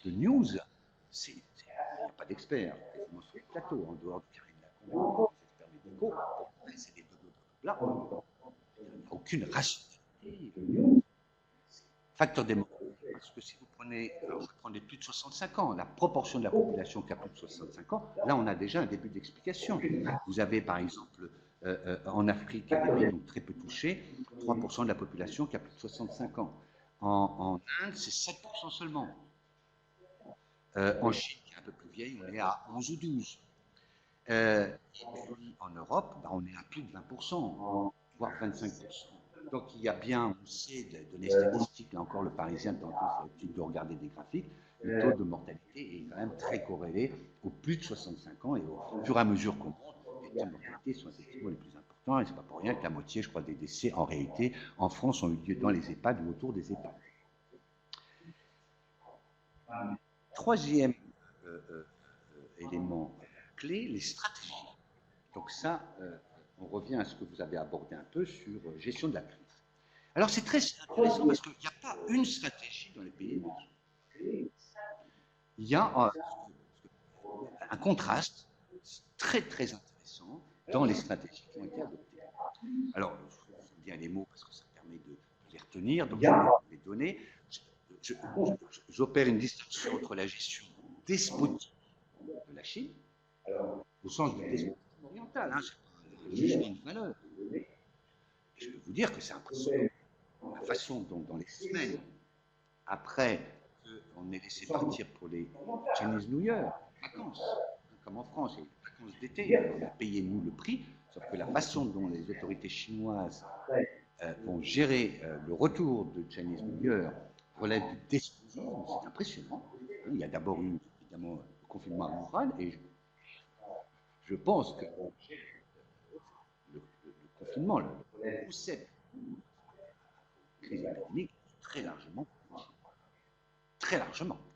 de news, il n'y a pas d'experts quasiment sur le plateau, en dehors de Karine Lacombe, des experts médicaux. Après, c'est des dodos là. Il n'y a aucune rationalité. Facteur démographique, parce que si vous prenez, alors je vais prendre les plus de 65 ans, la proportion de la population qui a plus de 65 ans, là on a déjà un début d'explication. Vous avez par exemple en Afrique, il y a des pays donc très peu touchés, 3% de la population qui a plus de 65 ans. En Inde, c'est 7% seulement. En Chine, qui est un peu plus vieille, on est à 11 ou 12. Et puis en Europe, bah, on est à plus de 20%, voire 25%. Donc il y a bien, on sait, données statistiques, là encore le Parisien tantôt c'est l'habitude de regarder des graphiques, le taux de mortalité est quand même très corrélé aux plus de 65 ans et au fur et à mesure qu'on monte, les taux de mortalité sont effectivement les plus importants et c'est pas pour rien que la moitié, je crois, des décès en réalité en France ont eu lieu dans les EHPAD ou autour des EHPAD. Troisième élément clé, les stratégies. Donc ça, on revient à ce que vous avez abordé un peu sur gestion de la crise. Alors c'est très intéressant parce qu'il n'y a pas une stratégie dans les pays émergents. Il y a un contraste très très intéressant dans les stratégies qui ont été adoptées. Alors, je vous bien les mots parce que ça permet de les retenir, donc je vais les donner. J'opère une distinction entre la gestion despotique de la Chine, au sens du despotisme oriental, hein, c'est pas un jugement de valeur. Et je peux vous dire que c'est impressionnant. La façon dont, dans les semaines après qu'on ait laissé partir pour les Chinese New Year, vacances, comme en France, les vacances d'été, on a payé nous le prix, sauf que la façon dont les autorités chinoises vont gérer le retour de Chinese New Year relève du despotisme, c'est impressionnant. Il y a d'abord eu, évidemment, le confinement à Wuhan, et je pense que le confinement, le concept de crise épidémique, très largement,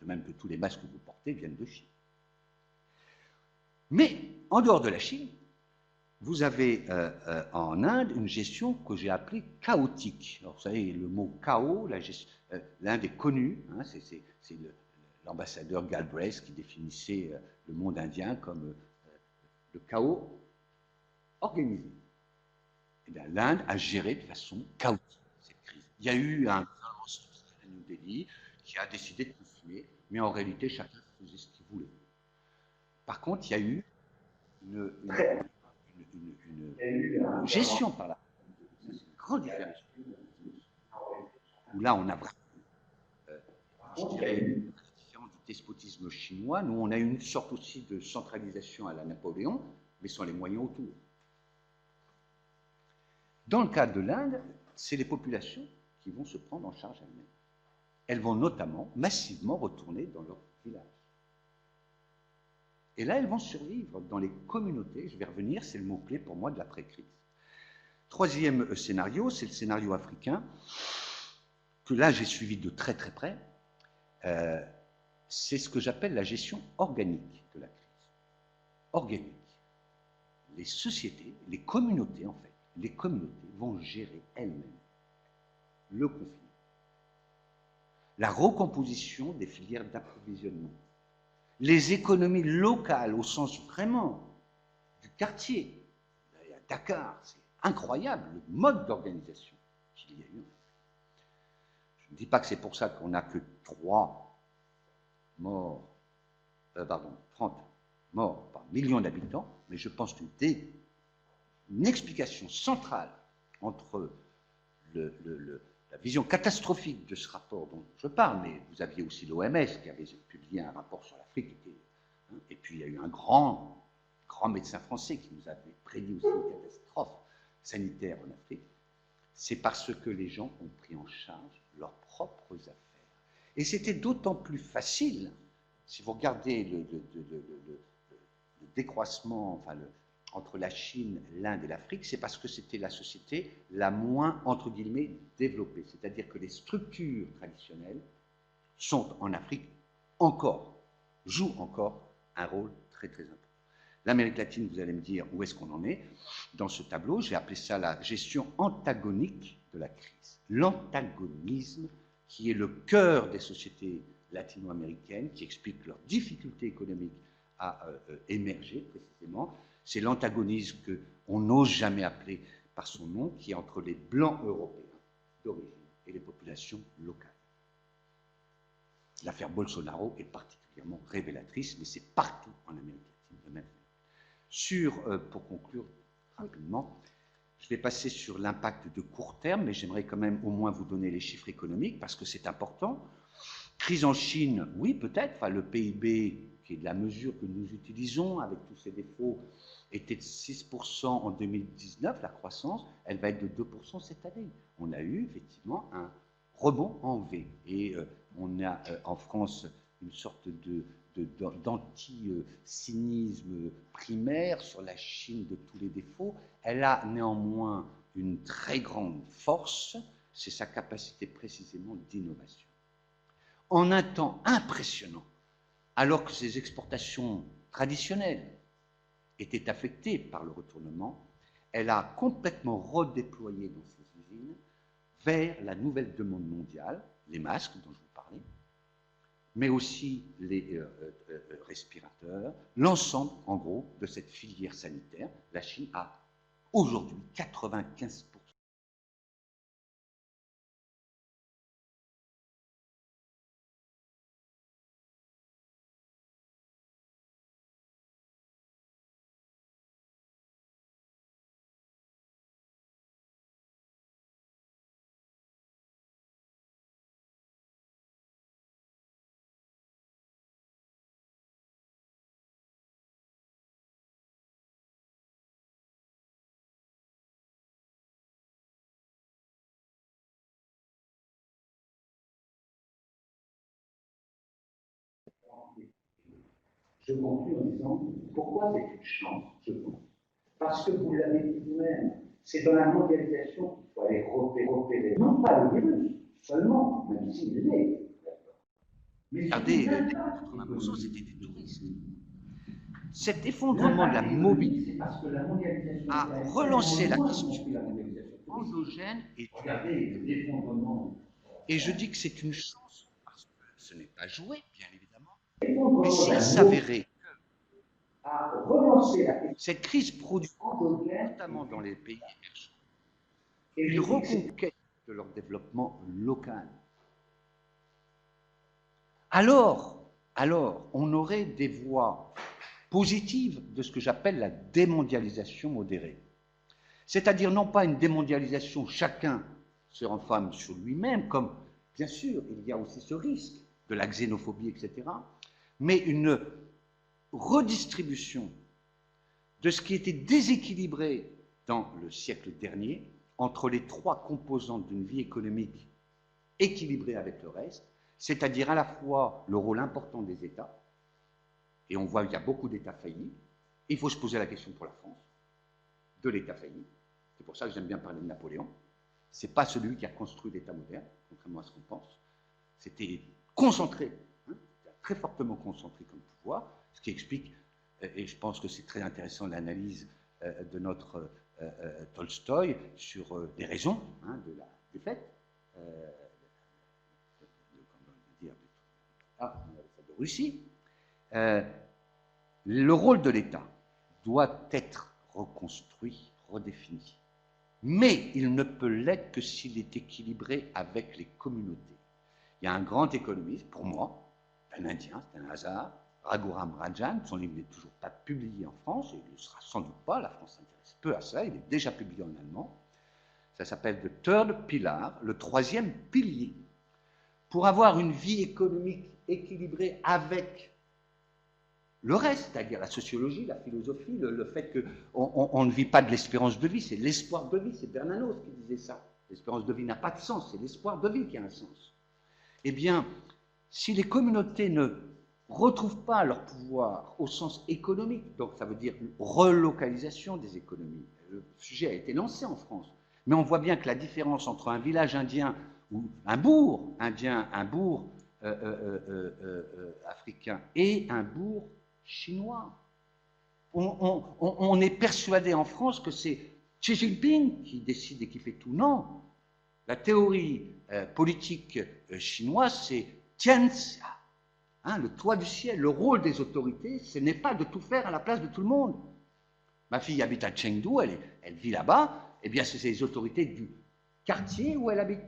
de même que tous les masques que vous portez viennent de Chine. Mais, en dehors de la Chine, vous avez en Inde une gestion que j'ai appelée chaotique. Alors, vous savez, le mot chaos, l'Inde est connue, hein, c'est l'ambassadeur Galbraith qui définissait le monde indien comme le chaos organisé. Eh bien, l'Inde a géré de façon chaotique cette crise. Il y a eu un gouvernement central à New Delhi qui a décidé de confiner, mais en réalité, chacun faisait ce qu'il voulait. Par contre, il y a eu une gestion par là. C'est une grande différence. Où là, on a vraiment, je dirais, la différence du despotisme chinois. Nous, on a une sorte aussi de centralisation à la Napoléon, mais sans les moyens autour. Dans le cas de l'Inde, c'est les populations qui vont se prendre en charge elles-mêmes. Elles vont notamment massivement retourner dans leur village. Et là, elles vont survivre dans les communautés. Je vais revenir, c'est le mot-clé pour moi de l'après-crise. Troisième scénario, c'est le scénario africain, que là, j'ai suivi de très très près. C'est ce que j'appelle la gestion organique de la crise. Organique. Les sociétés, les communautés, en fait, les communautés vont gérer elles-mêmes le confinement. La recomposition des filières d'approvisionnement. Les économies locales, au sens vraiment du quartier. À Dakar, c'est incroyable le mode d'organisation qu'il y a eu. Je ne dis pas que c'est pour ça qu'on n'a que 30 morts par million d'habitants, mais je pense qu'une explication centrale entre la vision catastrophique de ce rapport dont je parle, mais vous aviez aussi l'OMS qui avait publié un rapport sur l'Afrique, et puis il y a eu un grand médecin français qui nous avait prédit aussi une catastrophe sanitaire en Afrique, c'est parce que les gens ont pris en charge leurs propres affaires. Et c'était d'autant plus facile, si vous regardez le décroissement, enfin entre la Chine, l'Inde et l'Afrique, c'est parce que c'était la société la moins, entre guillemets, développée. C'est-à-dire que les structures traditionnelles sont en Afrique jouent encore un rôle très très important. L'Amérique latine, vous allez me dire où est-ce qu'on en est dans ce tableau. J'ai appelé ça la gestion antagonique de la crise. L'antagonisme qui est le cœur des sociétés latino-américaines, qui explique leurs difficultés économiques à émerger précisément. C'est l'antagonisme qu'on n'ose jamais appeler par son nom, qui est entre les blancs européens d'origine et les populations locales. L'affaire Bolsonaro est particulièrement révélatrice, mais c'est partout en Amérique latine de même. Pour conclure rapidement, je vais passer sur l'impact de court terme, mais j'aimerais quand même au moins vous donner les chiffres économiques, parce que c'est important. Crise en Chine, oui, peut-être. Enfin, le PIB, qui est de la mesure que nous utilisons, avec tous ses défauts, était de 6% en 2019, la croissance, elle va être de 2% cette année. On a eu effectivement un rebond en V. Et on a en France une sorte d'anti-cynisme primaire sur la Chine de tous les défauts. Elle a néanmoins une très grande force, c'est sa capacité précisément d'innovation. En un temps impressionnant, alors que ses exportations traditionnelles étaient affectées par le retournement, elle a complètement redéployé dans ses usines vers la nouvelle demande mondiale, les masques dont je vous parlais, mais aussi les respirateurs, l'ensemble, en gros, de cette filière sanitaire. La Chine a aujourd'hui 95%. Je conclue en disant pourquoi c'est une chance, je pense. Parce que vous l'avez dit vous-même, c'est dans la mondialisation qu'il faut aller repérer, non pas le virus seulement, même s'il l'est. Mais regardez, 80% c'était des touristes. Cet effondrement de la mobilité a relancé la question endogène et et je dis que c'est une chance parce que ce n'est pas joué, bien évidemment. Mais s'il s'avérait que cette crise produit, notamment dans les pays émergents, une reconquête de leur développement local, alors on aurait des voies positives de ce que j'appelle la démondialisation modérée. C'est-à-dire non pas une démondialisation, chacun se renferme sur lui-même, comme bien sûr il y a aussi ce risque de la xénophobie, etc., mais une redistribution de ce qui était déséquilibré dans le siècle dernier entre les trois composantes d'une vie économique équilibrée avec le reste, c'est-à-dire à la fois le rôle important des États, et on voit qu'il y a beaucoup d'États faillis. Il faut se poser la question pour la France, de l'État failli. C'est pour ça que j'aime bien parler de Napoléon. Ce n'est pas celui qui a construit l'État moderne, contrairement à ce qu'on pense. C'était concentré, hein, très fortement concentré comme pouvoir, ce qui explique, et je pense que c'est très intéressant l'analyse de notre Tolstoï sur les raisons hein, de la défaite, de Russie. Le rôle de l'État doit être reconstruit, redéfini. Mais il ne peut l'être que s'il est équilibré avec les communautés. Il y a un grand économiste, pour moi, un Indien, c'est un hasard, Raghuram Rajan, son livre n'est toujours pas publié en France, et il ne sera sans doute pas, la France s'intéresse peu à ça, il est déjà publié en allemand. Ça s'appelle The Third Pillar, le troisième pilier. Pour avoir une vie économique équilibrée avec le reste, c'est-à-dire la sociologie, la philosophie, le fait qu'on ne vit pas de l'espérance de vie, c'est l'espoir de vie, c'est Bernanos qui disait ça. L'espérance de vie n'a pas de sens, c'est l'espoir de vie qui a un sens. Eh bien, si les communautés ne retrouvent pas leur pouvoir au sens économique, donc ça veut dire une relocalisation des économies, le sujet a été lancé en France, mais on voit bien que la différence entre un village indien ou un bourg indien, un bourg africain et un bourg chinois, On est persuadé en France que c'est Xi Jinping qui décide et qui fait tout. Non. La théorie politique chinoise, c'est Tianxia, hein, le toit du ciel. Le rôle des autorités, ce n'est pas de tout faire à la place de tout le monde. Ma fille habite à Chengdu, elle vit là-bas. Eh bien, c'est les autorités du quartier où elle habite,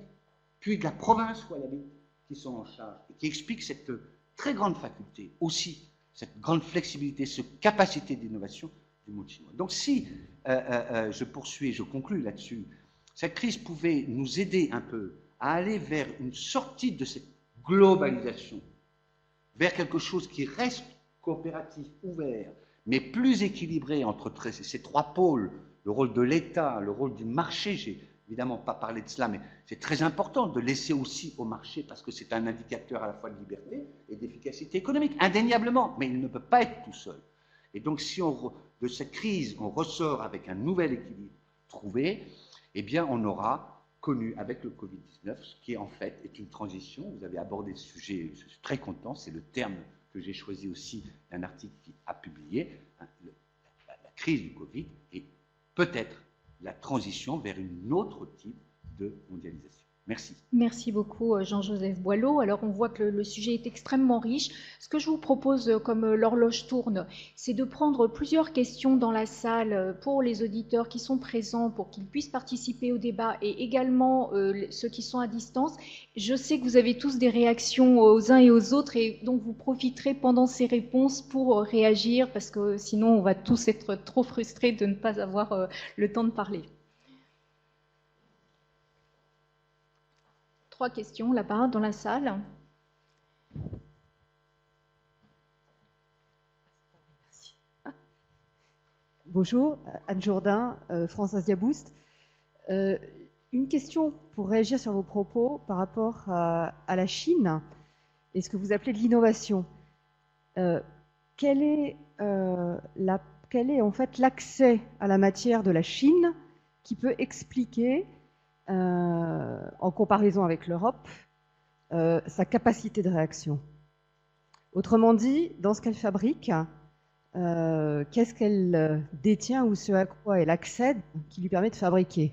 puis de la province où elle habite, qui sont en charge et qui expliquent cette très grande faculté, aussi cette grande flexibilité, cette capacité d'innovation du monde chinois. Donc si, je poursuis et je conclus là-dessus, cette crise pouvait nous aider un peu à aller vers une sortie de cette globalisation, vers quelque chose qui reste coopératif, ouvert, mais plus équilibré entre ces trois pôles, le rôle de l'État, le rôle du marché. J'ai évidemment pas parlé de cela, mais c'est très important de laisser aussi au marché, parce que c'est un indicateur à la fois de liberté et d'efficacité économique, indéniablement, mais il ne peut pas être tout seul. Et donc, si de cette crise, on ressort avec un nouvel équilibre trouvé, eh bien, on aura connu avec le Covid-19, ce qui en fait est une transition. Vous avez abordé ce sujet, je suis très content, c'est le terme que j'ai choisi aussi d'un article qui a publié, hein, la crise du Covid et peut-être la transition vers une autre type de mondialisation. Merci. Merci beaucoup Jean-Joseph Boileau. Alors on voit que le sujet est extrêmement riche. Ce que je vous propose, comme l'horloge tourne, c'est de prendre plusieurs questions dans la salle pour les auditeurs qui sont présents, pour qu'ils puissent participer au débat, et également ceux qui sont à distance. Je sais que vous avez tous des réactions aux uns et aux autres, et donc vous profiterez pendant ces réponses pour réagir, parce que sinon on va tous être trop frustrés de ne pas avoir le temps de parler. 3 questions là-bas dans la salle. Bonjour, Anne Jourdain, France Asia Boost. Une question pour réagir sur vos propos par rapport à la Chine et ce que vous appelez de l'innovation. Quel est en fait l'accès à la matière de la Chine qui peut expliquer en comparaison avec l'Europe, sa capacité de réaction. Autrement dit, dans ce qu'elle fabrique, qu'est-ce qu'elle détient ou ce à quoi elle accède qui lui permet de fabriquer?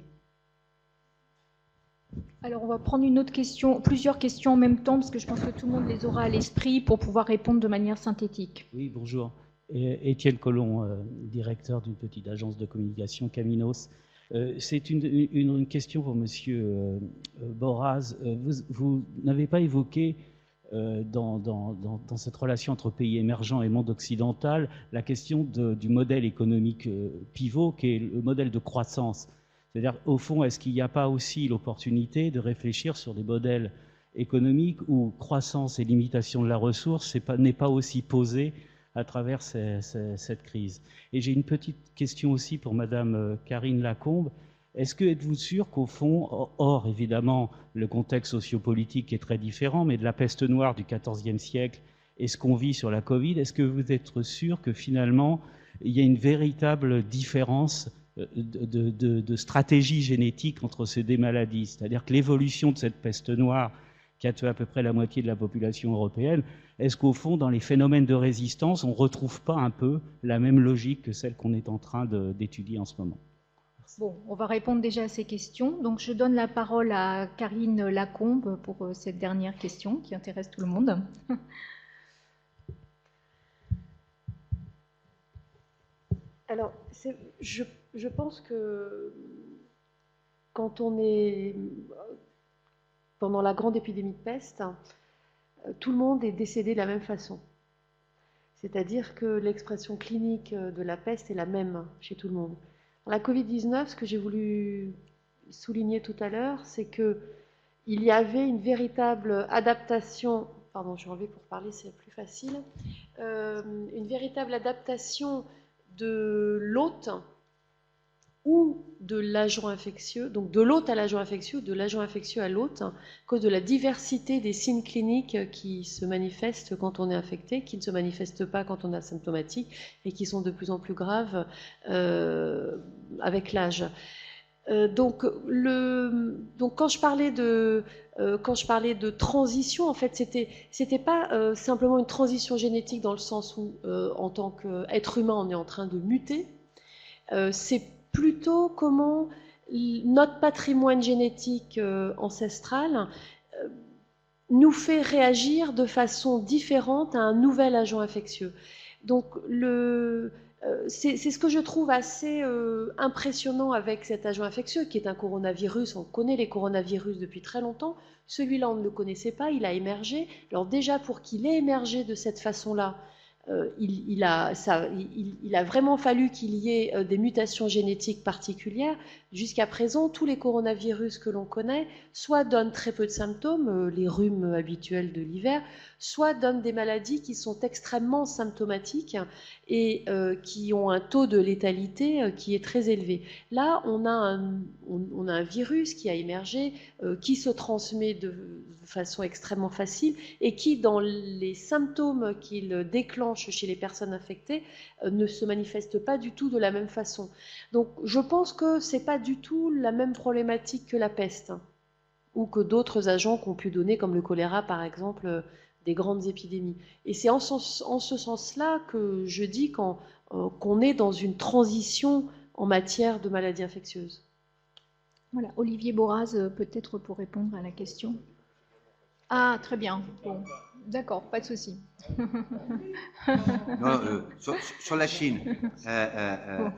Alors on va prendre une autre question, plusieurs questions en même temps, parce que je pense que tout le monde les aura à l'esprit pour pouvoir répondre de manière synthétique. Oui, bonjour. Étienne Collomb, directeur d'une petite agence de communication, Caminos. C'est une question pour Monsieur Boraz. Vous n'avez pas évoqué dans cette relation entre pays émergents et monde occidental la question du modèle économique pivot qui est le modèle de croissance. C'est-à-dire, au fond, est-ce qu'il n'y a pas aussi l'opportunité de réfléchir sur des modèles économiques où croissance et limitation de la ressource n'est pas aussi posée à travers cette crise. Et j'ai une petite question aussi pour Madame Karine Lacombe. Êtes-vous sûr qu'au fond, hors évidemment le contexte sociopolitique est très différent, mais de la peste noire du XIVe siècle et ce qu'on vit sur la Covid, est-ce que vous êtes sûr que finalement il y a une véritable différence de stratégie génétique entre ces deux maladies? C'est-à-dire que l'évolution de cette peste noire qui a tué à peu près la moitié de la population européenne, est-ce qu'au fond, dans les phénomènes de résistance, on ne retrouve pas un peu la même logique que celle qu'on est en train d'étudier en ce moment? Merci. Bon, on va répondre déjà à ces questions. Donc, je donne la parole à Karine Lacombe pour cette dernière question qui intéresse tout le monde. Alors, je pense que quand on est pendant la grande épidémie de peste, tout le monde est décédé de la même façon. C'est-à-dire que l'expression clinique de la peste est la même chez tout le monde. La Covid-19, ce que j'ai voulu souligner tout à l'heure, c'est qu'il y avait une véritable adaptation, pardon, je vais enlever pour parler, c'est plus facile, une véritable adaptation de l'hôte ou de l'agent infectieux, donc de l'hôte à l'agent infectieux, de l'agent infectieux à l'hôte, à cause de la diversité des signes cliniques qui se manifestent quand on est infecté, qui ne se manifestent pas quand on est asymptomatique et qui sont de plus en plus graves avec l'âge. Donc quand je parlais de transition, en fait, c'était pas simplement une transition génétique dans le sens où, en tant qu'être humain, on est en train de muter. C'est plutôt comment notre patrimoine génétique ancestral nous fait réagir de façon différente à un nouvel agent infectieux. Donc c'est ce que je trouve assez impressionnant avec cet agent infectieux, qui est un coronavirus. On connaît les coronavirus depuis très longtemps. Celui-là, on ne le connaissait pas, il a émergé. Alors déjà, pour qu'il ait émergé de cette façon-là, il a vraiment fallu qu'il y ait des mutations génétiques particulières. Jusqu'à présent, tous les coronavirus que l'on connaît, soit donnent très peu de symptômes, les rhumes habituels de l'hiver, soit donnent des maladies qui sont extrêmement symptomatiques et qui ont un taux de létalité qui est très élevé. Là, on a un virus qui a émergé, qui se transmet de façon extrêmement facile et qui, dans les symptômes qu'il déclenche chez les personnes infectées, ne se manifeste pas du tout de la même façon. Donc je pense que ce n'est pas du tout la même problématique que la peste, ou que d'autres agents qu'ont pu donner, comme le choléra par exemple, des grandes épidémies. Et c'est en ce sens-là que je dis qu'on est dans une transition en matière de maladies infectieuses. Voilà, Olivier Boraz, peut-être pour répondre à la question. Ah, très bien. Bon, d'accord, pas de souci. Non, sur la Chine, la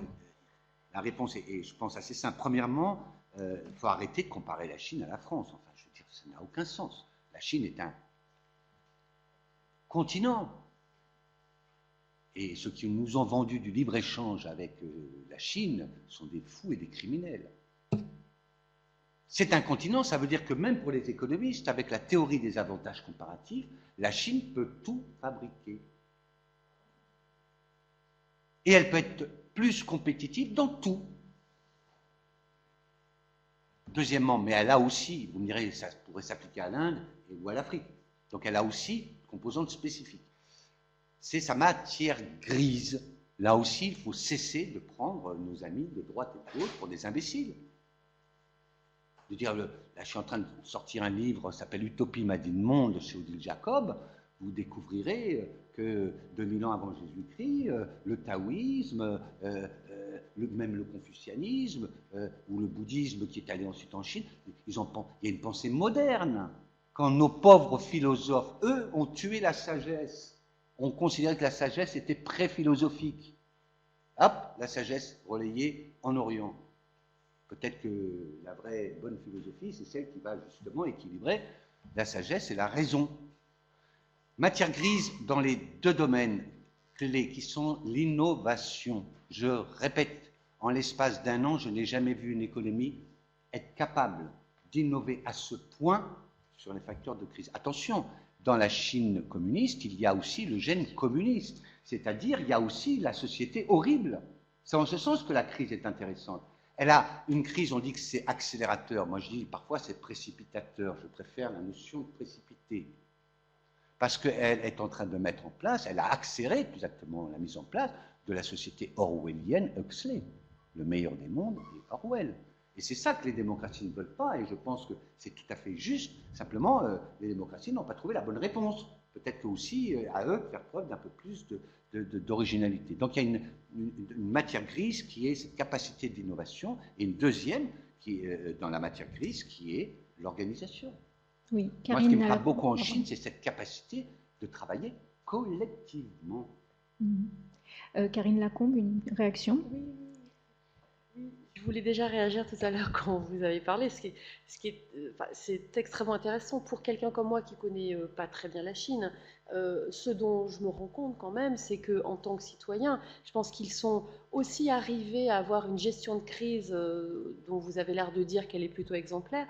réponse est, je pense, assez simple. Premièrement, il faut arrêter de comparer la Chine à la France. Enfin, je veux dire, ça n'a aucun sens. La Chine est un continent. Et ceux qui nous ont vendu du libre-échange avec la Chine sont des fous et des criminels. C'est un continent, ça veut dire que même pour les économistes, avec la théorie des avantages comparatifs, la Chine peut tout fabriquer. Et elle peut être plus compétitive dans tout. Deuxièmement, mais elle a aussi, vous me direz, ça pourrait s'appliquer à l'Inde ou à l'Afrique. Donc elle a aussi une composante spécifique. C'est sa matière grise. Là aussi, il faut cesser de prendre nos amis de droite et de gauche pour des imbéciles. Je veux dire, là, je suis en train de sortir un livre qui s'appelle Utopie Madine Monde chez Odile Jacob. Vous découvrirez que 2000 ans avant Jésus-Christ, le taoïsme, même le confucianisme ou le bouddhisme qui est allé ensuite en Chine, il y a une pensée moderne. Quand nos pauvres philosophes, eux, ont tué la sagesse, on considérait que la sagesse était pré-philosophique. Hop, la sagesse relayée en Orient. Peut-être que la vraie bonne philosophie, c'est celle qui va justement équilibrer la sagesse et la raison. Matière grise dans les deux domaines clés qui sont l'innovation. Je répète, en l'espace d'un an, je n'ai jamais vu une économie être capable d'innover à ce point sur les facteurs de crise. Attention, dans la Chine communiste, il y a aussi le gène communiste, c'est-à-dire il y a aussi la société horrible. C'est en ce sens que la crise est intéressante. Elle a une crise, on dit que c'est accélérateur. Moi, je dis parfois c'est précipitateur. Je préfère la notion de précipité. Parce qu'elle est en train de mettre en place, elle a accéléré plus exactement la mise en place de la société orwellienne Huxley. Le meilleur des mondes est Orwell. Et c'est ça que les démocraties ne veulent pas, et je pense que c'est tout à fait juste. Simplement, les démocraties n'ont pas trouvé la bonne réponse. Peut-être aussi à eux de faire preuve d'un peu plus d'originalité. Donc il y a une matière grise qui est cette capacité d'innovation, et une deuxième qui est dans la matière grise qui est l'organisation. Oui, Moi, ce qui me frappe beaucoup en Chine, c'est cette capacité de travailler collectivement. Karine Lacombe, une réaction? Oui, je voulais déjà réagir tout à l'heure quand vous avez parlé. C'est extrêmement intéressant pour quelqu'un comme moi qui ne connaît pas très bien la Chine. Ce dont je me rends compte quand même, c'est qu'en tant que citoyen, je pense qu'ils sont aussi arrivés à avoir une gestion de crise dont vous avez l'air de dire qu'elle est plutôt exemplaire.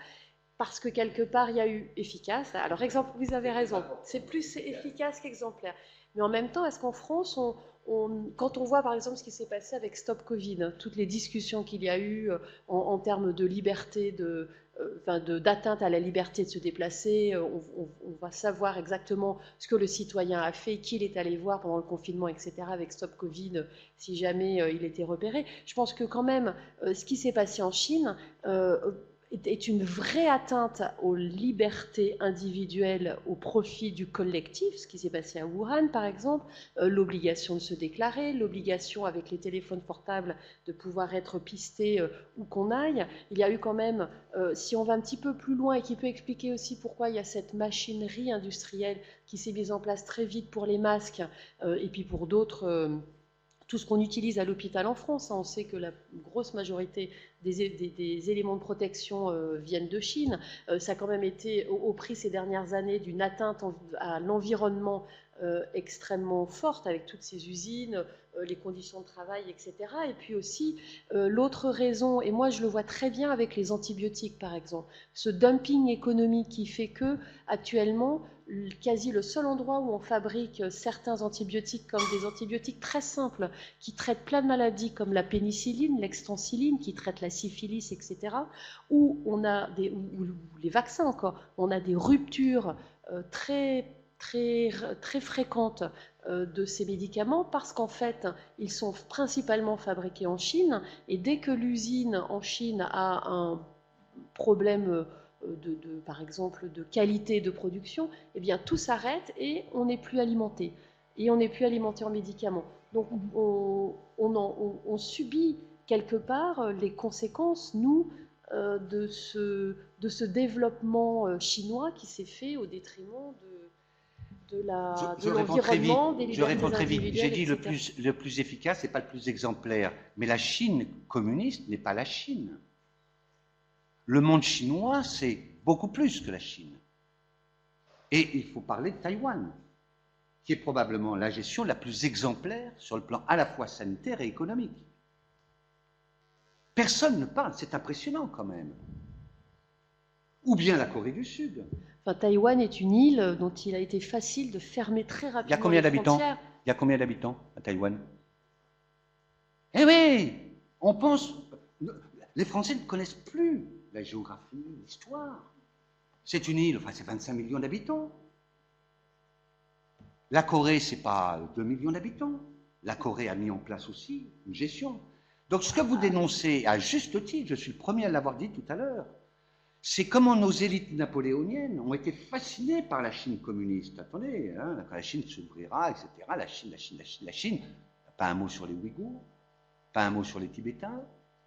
parce que quelque part, il y a eu efficace. Alors, exemple, vous avez raison, c'est plus efficace qu'exemplaire. Mais en même temps, est-ce qu'en France, quand on voit par exemple ce qui s'est passé avec Stop Covid, toutes les discussions qu'il y a eu en termes de liberté, d'atteinte à la liberté de se déplacer, on va savoir exactement ce que le citoyen a fait, qui il est allé voir pendant le confinement, etc., avec Stop Covid, si jamais il était repéré. Je pense que quand même, ce qui s'est passé en Chine est une vraie atteinte aux libertés individuelles au profit du collectif, ce qui s'est passé à Wuhan par exemple, l'obligation de se déclarer, l'obligation avec les téléphones portables de pouvoir être pisté où qu'on aille. Il y a eu quand même, si on va un petit peu plus loin et qui peut expliquer aussi pourquoi il y a cette machinerie industrielle qui s'est mise en place très vite pour les masques et puis pour d'autres... tout ce qu'on utilise à l'hôpital en France, on sait que la grosse majorité des éléments de protection viennent de Chine. Ça a quand même été au prix ces dernières années d'une atteinte à l'environnement extrêmement forte avec toutes ces usines, les conditions de travail, etc. Et puis aussi, l'autre raison, et moi je le vois très bien avec les antibiotiques par exemple, ce dumping économique qui fait que actuellement, quasi le seul endroit où on fabrique certains antibiotiques comme des antibiotiques très simples qui traitent plein de maladies comme la pénicilline, l'extensiline, qui traite la syphilis, etc., où on a ou les vaccins encore, on a des ruptures très fréquentes de ces médicaments parce qu'en fait, ils sont principalement fabriqués en Chine et dès que l'usine en Chine a un problème par exemple, de qualité de production, eh bien, tout s'arrête et on n'est plus alimenté. Et on n'est plus alimenté en médicaments. Donc, on subit quelque part les conséquences, nous, de ce développement chinois qui s'est fait au détriment de l'environnement, des libertés individuelles. Je réponds très vite. J'ai dit le plus efficace, c'est pas le plus exemplaire. Mais la Chine communiste n'est pas la Chine. Le monde chinois, c'est beaucoup plus que la Chine. Et il faut parler de Taïwan, qui est probablement la gestion la plus exemplaire sur le plan à la fois sanitaire et économique. Personne ne parle, c'est impressionnant quand même. Ou bien la Corée du Sud. Enfin, Taïwan est une île dont il a été facile de fermer très rapidement. Il y a combien d'habitants ? Il y a combien d'habitants à Taïwan ? Eh oui, on pense... Les Français ne connaissent plus la géographie, l'histoire. C'est une île, enfin c'est 25 millions d'habitants. La Corée, c'est pas 2 millions d'habitants. La Corée a mis en place aussi une gestion. Donc ce que vous dénoncez, à juste titre, je suis le premier à l'avoir dit tout à l'heure, c'est comment nos élites napoléoniennes ont été fascinées par la Chine communiste. Attendez, hein, quand la Chine s'ouvrira, etc., la Chine, pas un mot sur les Ouïghours, pas un mot sur les Tibétains.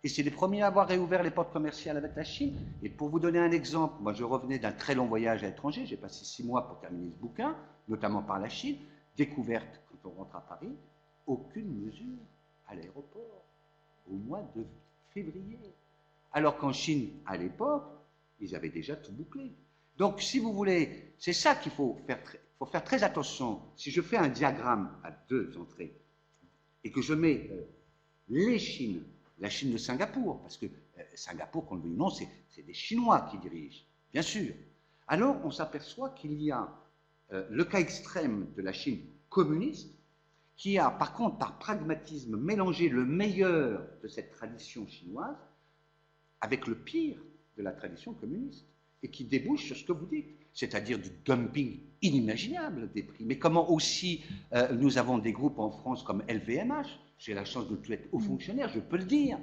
Et c'est les premiers à avoir réouvert les portes commerciales avec la Chine. Et pour vous donner un exemple, moi je revenais d'un très long voyage à l'étranger, j'ai passé 6 mois pour terminer ce bouquin, notamment par la Chine, découverte quand on rentre à Paris, aucune mesure à l'aéroport au mois de février. Alors qu'en Chine, à l'époque, ils avaient déjà tout bouclé. Donc si vous voulez, c'est ça qu'il faut faire très attention. Si je fais un diagramme à 2 entrées et que je mets les Chines, la Chine de Singapour, parce que Singapour, qu'on le veuille ou non, c'est des Chinois qui dirigent, bien sûr. Alors, on s'aperçoit qu'il y a le cas extrême de la Chine communiste, qui a, par contre, par pragmatisme, mélangé le meilleur de cette tradition chinoise avec le pire de la tradition communiste, et qui débouche sur ce que vous dites, c'est-à-dire du dumping inimaginable des prix. Mais comment aussi nous avons des groupes en France comme LVMH, j'ai la chance de tout être haut fonctionnaire, je peux le dire,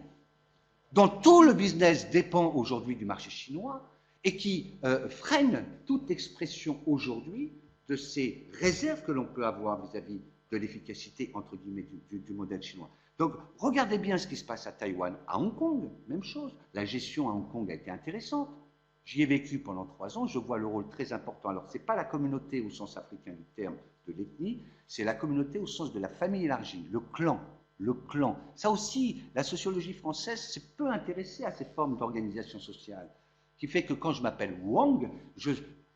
dont tout le business dépend aujourd'hui du marché chinois et qui freine toute expression aujourd'hui de ces réserves que l'on peut avoir vis-à-vis de l'efficacité, entre guillemets, du modèle chinois. Donc, regardez bien ce qui se passe à Taïwan. À Hong Kong, même chose. La gestion à Hong Kong a été intéressante. J'y ai vécu pendant 3 ans, je vois le rôle très important. Alors, ce n'est pas la communauté au sens africain du terme de l'ethnie, c'est la communauté au sens de la famille élargie, le clan. Le clan. Ça aussi, la sociologie française s'est peu intéressée à ces formes d'organisation sociale, qui fait que quand je m'appelle Wang,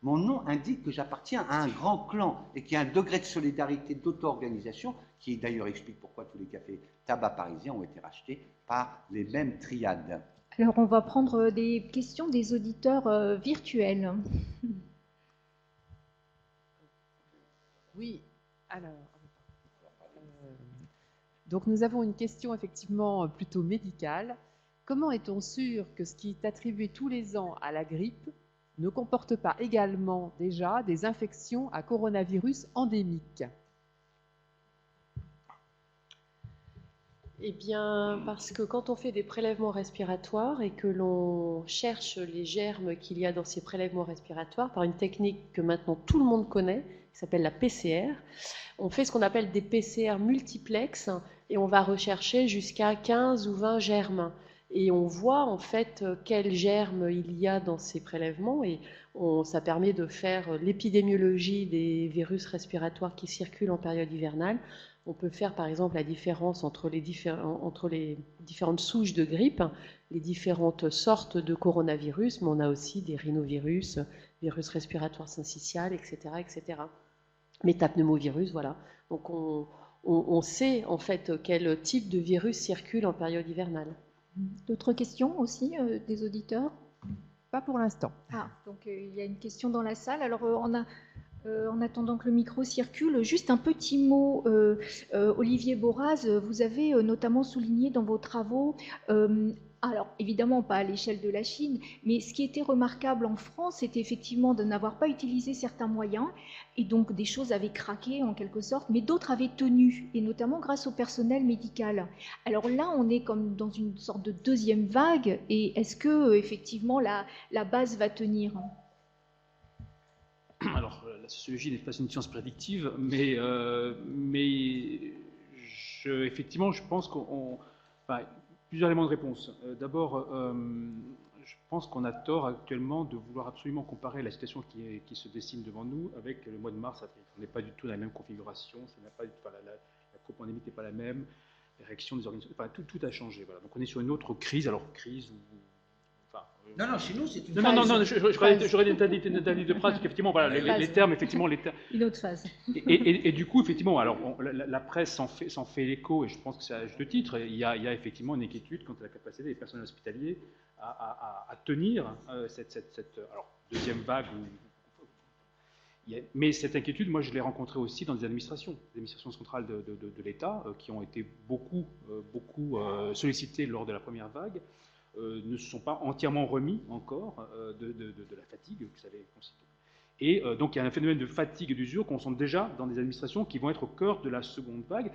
mon nom indique que j'appartiens à un grand clan et qu'il y a un degré de solidarité, d'auto-organisation, qui d'ailleurs explique pourquoi tous les cafés tabac parisiens ont été rachetés par les mêmes triades. Alors, on va prendre des questions des auditeurs virtuels. Oui, alors, donc nous avons une question effectivement plutôt médicale. Comment est-on sûr que ce qui est attribué tous les ans à la grippe ne comporte pas également déjà des infections à coronavirus endémiques? Eh bien, parce que quand on fait des prélèvements respiratoires et que l'on cherche les germes qu'il y a dans ces prélèvements respiratoires par une technique que maintenant tout le monde connaît, qui s'appelle la PCR, on fait ce qu'on appelle des PCR multiplex et on va rechercher jusqu'à 15 ou 20 germes. Et on voit en fait quels germes il y a dans ces prélèvements et ça permet de faire l'épidémiologie des virus respiratoires qui circulent en période hivernale. On peut faire par exemple la différence entre les différentes souches de grippe, les différentes sortes de coronavirus, mais on a aussi des rhinovirus, virus respiratoire syncytial, etc., etc. Métapneumovirus, voilà. Donc on sait en fait quel type de virus circule en période hivernale. D'autres questions aussi des auditeurs? Pas pour l'instant. Ah, donc il y a une question dans la salle. Alors en attendant que le micro circule, juste un petit mot. Olivier Boraz, vous avez notamment souligné dans vos travaux, alors évidemment pas à l'échelle de la Chine, mais ce qui était remarquable en France, c'était effectivement de n'avoir pas utilisé certains moyens, et donc des choses avaient craqué en quelque sorte, mais d'autres avaient tenu, et notamment grâce au personnel médical. Alors là, on est comme dans une sorte de deuxième vague, et est-ce que effectivement la base va tenir? Alors, la sociologie n'est pas une science prédictive, mais effectivement, je pense qu'on... Enfin, plusieurs éléments de réponse. D'abord, je pense qu'on a tort actuellement de vouloir absolument comparer la situation qui se dessine devant nous avec le mois de mars-avril. On n'est pas du tout dans la même configuration, la coupe endémique n'est pas la même, les réactions des organisations... Enfin, tout a changé. Voilà. Donc on est sur une autre crise, alors crise ou... Non, chez nous, c'est une phase. Non, j'aurais une interdit de phrase, qu'effectivement, voilà, les termes, effectivement, les termes. Une autre phase. Et du coup, effectivement, alors, la presse s'en fait l'écho, et je pense que c'est à juste titre, il y a effectivement une inquiétude quant à la capacité des personnels hospitaliers à tenir alors, deuxième vague. Mais cette inquiétude, moi, je l'ai rencontrée aussi dans des administrations centrales de l'État, qui ont été beaucoup sollicitées lors de la première vague. Ne se sont pas entièrement remis encore de la fatigue que ça avait constitué. Et donc il y a un phénomène de fatigue et d'usure qu'on sent déjà dans des administrations qui vont être au cœur de la seconde vague.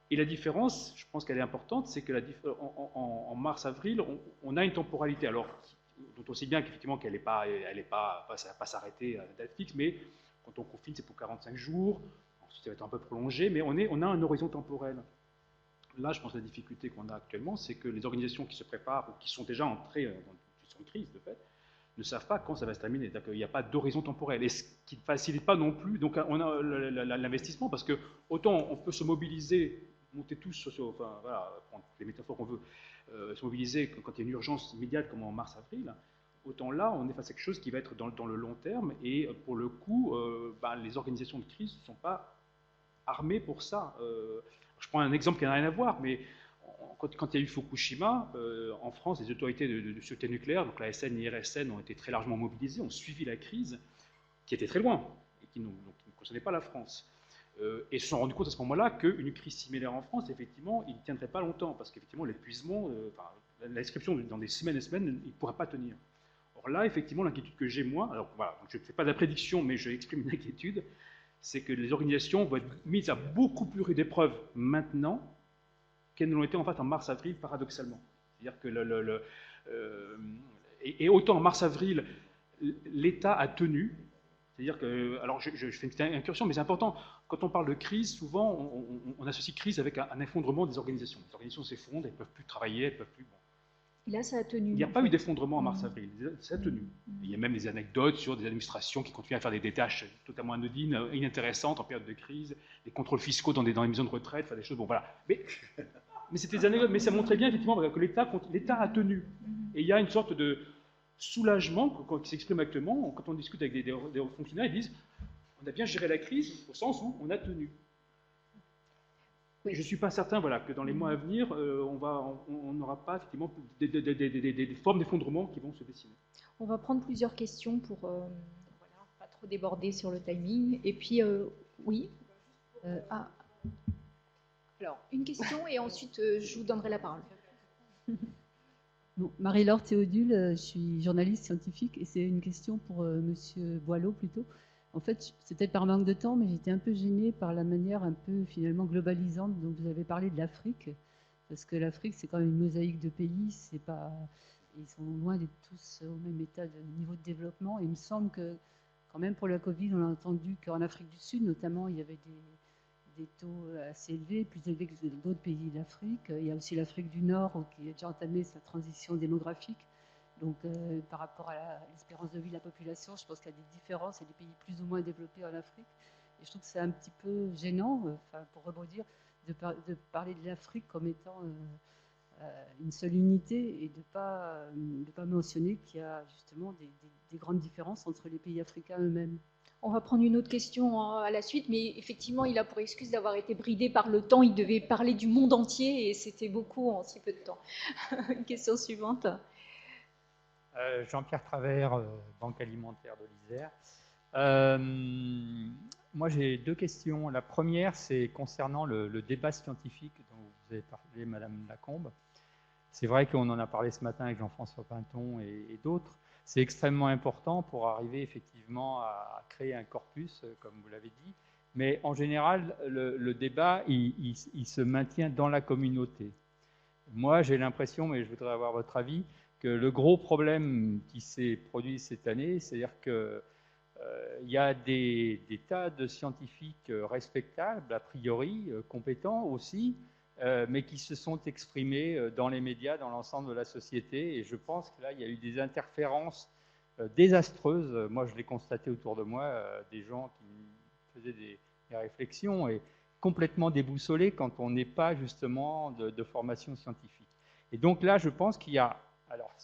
Et la différence, je pense qu'elle est importante, c'est que en mars-avril, on a une temporalité, alors dont on sait bien qu'effectivement ça ne va pas s'arrêter à date fixe, mais quand on confine, c'est pour 45 jours, ensuite ça va être un peu prolongé, mais on a un horizon temporel. Là, je pense que la difficulté qu'on a actuellement, c'est que les organisations qui se préparent ou qui sont déjà entrées dans une situation de crise, de fait, ne savent pas quand ça va se terminer. C'est-à-dire qu'il n'y a pas d'horizon temporel. Et ce qui ne facilite pas non plus donc, on a l'investissement, parce que autant on peut se mobiliser, monter tous, enfin, voilà, prendre les métaphores qu'on veut, se mobiliser quand il y a une urgence immédiate comme en mars-avril, autant là, on est face à quelque chose qui va être dans le long terme. Et pour le coup, les organisations de crise ne sont pas armées pour ça. Je prends un exemple qui n'a rien à voir, mais quand il y a eu Fukushima, en France, les autorités de sûreté nucléaire, donc la SN et l'IRSN, ont été très largement mobilisées, ont suivi la crise, qui était très loin, et qui ne concernait pas la France. Et se sont rendus compte à ce moment-là qu'une crise similaire en France, effectivement, il ne tiendrait pas longtemps, parce qu'effectivement, l'épuisement, l'inscription dans des semaines et semaines, il ne pourrait pas tenir. Or là, effectivement, l'inquiétude que j'ai, moi, alors voilà, donc je ne fais pas de la prédiction, mais je exprime une inquiétude, c'est que les organisations vont être mises à beaucoup plus rude épreuve maintenant qu'elles ne l'ont été en fait en mars-avril, paradoxalement. C'est-à-dire que et autant en mars-avril, l'État a tenu, c'est-à-dire que, alors je fais une petite incursion, mais c'est important, quand on parle de crise, souvent on associe crise avec un effondrement des organisations. Les organisations s'effondrent, elles ne peuvent plus travailler, elles ne peuvent plus... Bon. Et là, ça a tenu. Il n'y a pas eu d'effondrement en mars-avril, ça a tenu. Il y a même des anecdotes sur des administrations qui continuent à faire des tâches totalement anodines, inintéressantes en période de crise, des contrôles fiscaux dans les maisons de retraite, enfin des choses, bon voilà. Mais c'était des anecdotes, mais ça montrait bien effectivement que l'État a tenu. Et il y a une sorte de soulagement qui s'exprime actuellement, quand on discute avec des fonctionnaires, ils disent on a bien géré la crise, au sens où on a tenu. Je ne suis pas certain voilà, que dans les mois à venir, on n'aura pas effectivement des formes d'effondrement qui vont se dessiner. On va prendre plusieurs questions pour voilà, pas trop déborder sur le timing. Et puis, oui. Alors, une question et ensuite je vous donnerai la parole. Bon, Marie-Laure Théodule, je suis journaliste scientifique et c'est une question pour Monsieur Boileau plutôt. En fait, c'est peut-être par manque de temps, mais j'étais un peu gênée par la manière un peu finalement globalisante dont vous avez parlé de l'Afrique, parce que l'Afrique c'est quand même une mosaïque de pays, c'est pas, ils sont loin d'être tous au même état de niveau de développement. Et il me semble que quand même pour la Covid, on a entendu qu'en Afrique du Sud notamment, il y avait des taux assez élevés, plus élevés que dans d'autres pays d'Afrique. Il y a aussi l'Afrique du Nord qui a déjà entamé sa transition démographique. Donc, par rapport à l'espérance de vie de la population, je pense qu'il y a des différences et des pays plus ou moins développés en Afrique. Et je trouve que c'est un petit peu gênant, pour rebondir, de parler de l'Afrique comme étant une seule unité et de pas mentionner qu'il y a justement des grandes différences entre les pays africains eux-mêmes. On va prendre une autre question à la suite, mais effectivement, il a pour excuse d'avoir été bridé par le temps. Il devait parler du monde entier et c'était beaucoup en si peu de temps. Question suivante. Jean-Pierre Travers, Banque alimentaire de l'Isère. Moi, j'ai deux questions. La première, c'est concernant le débat scientifique dont vous avez parlé, Madame Lacombe. C'est vrai qu'on en a parlé ce matin avec Jean-François Pinton et d'autres. C'est extrêmement important pour arriver effectivement à créer un corpus, comme vous l'avez dit. Mais en général, le débat, il se maintient dans la communauté. Moi, j'ai l'impression, mais je voudrais avoir votre avis, que le gros problème qui s'est produit cette année, c'est-à-dire qu'il y a des tas de scientifiques respectables, a priori, compétents aussi, mais qui se sont exprimés dans les médias, dans l'ensemble de la société. Et je pense que là, il y a eu des interférences désastreuses. Moi, je l'ai constaté autour de moi, des gens qui faisaient des réflexions et complètement déboussolés quand on n'est pas justement de formation scientifique. Et donc là, je pense qu'il y a... Alors,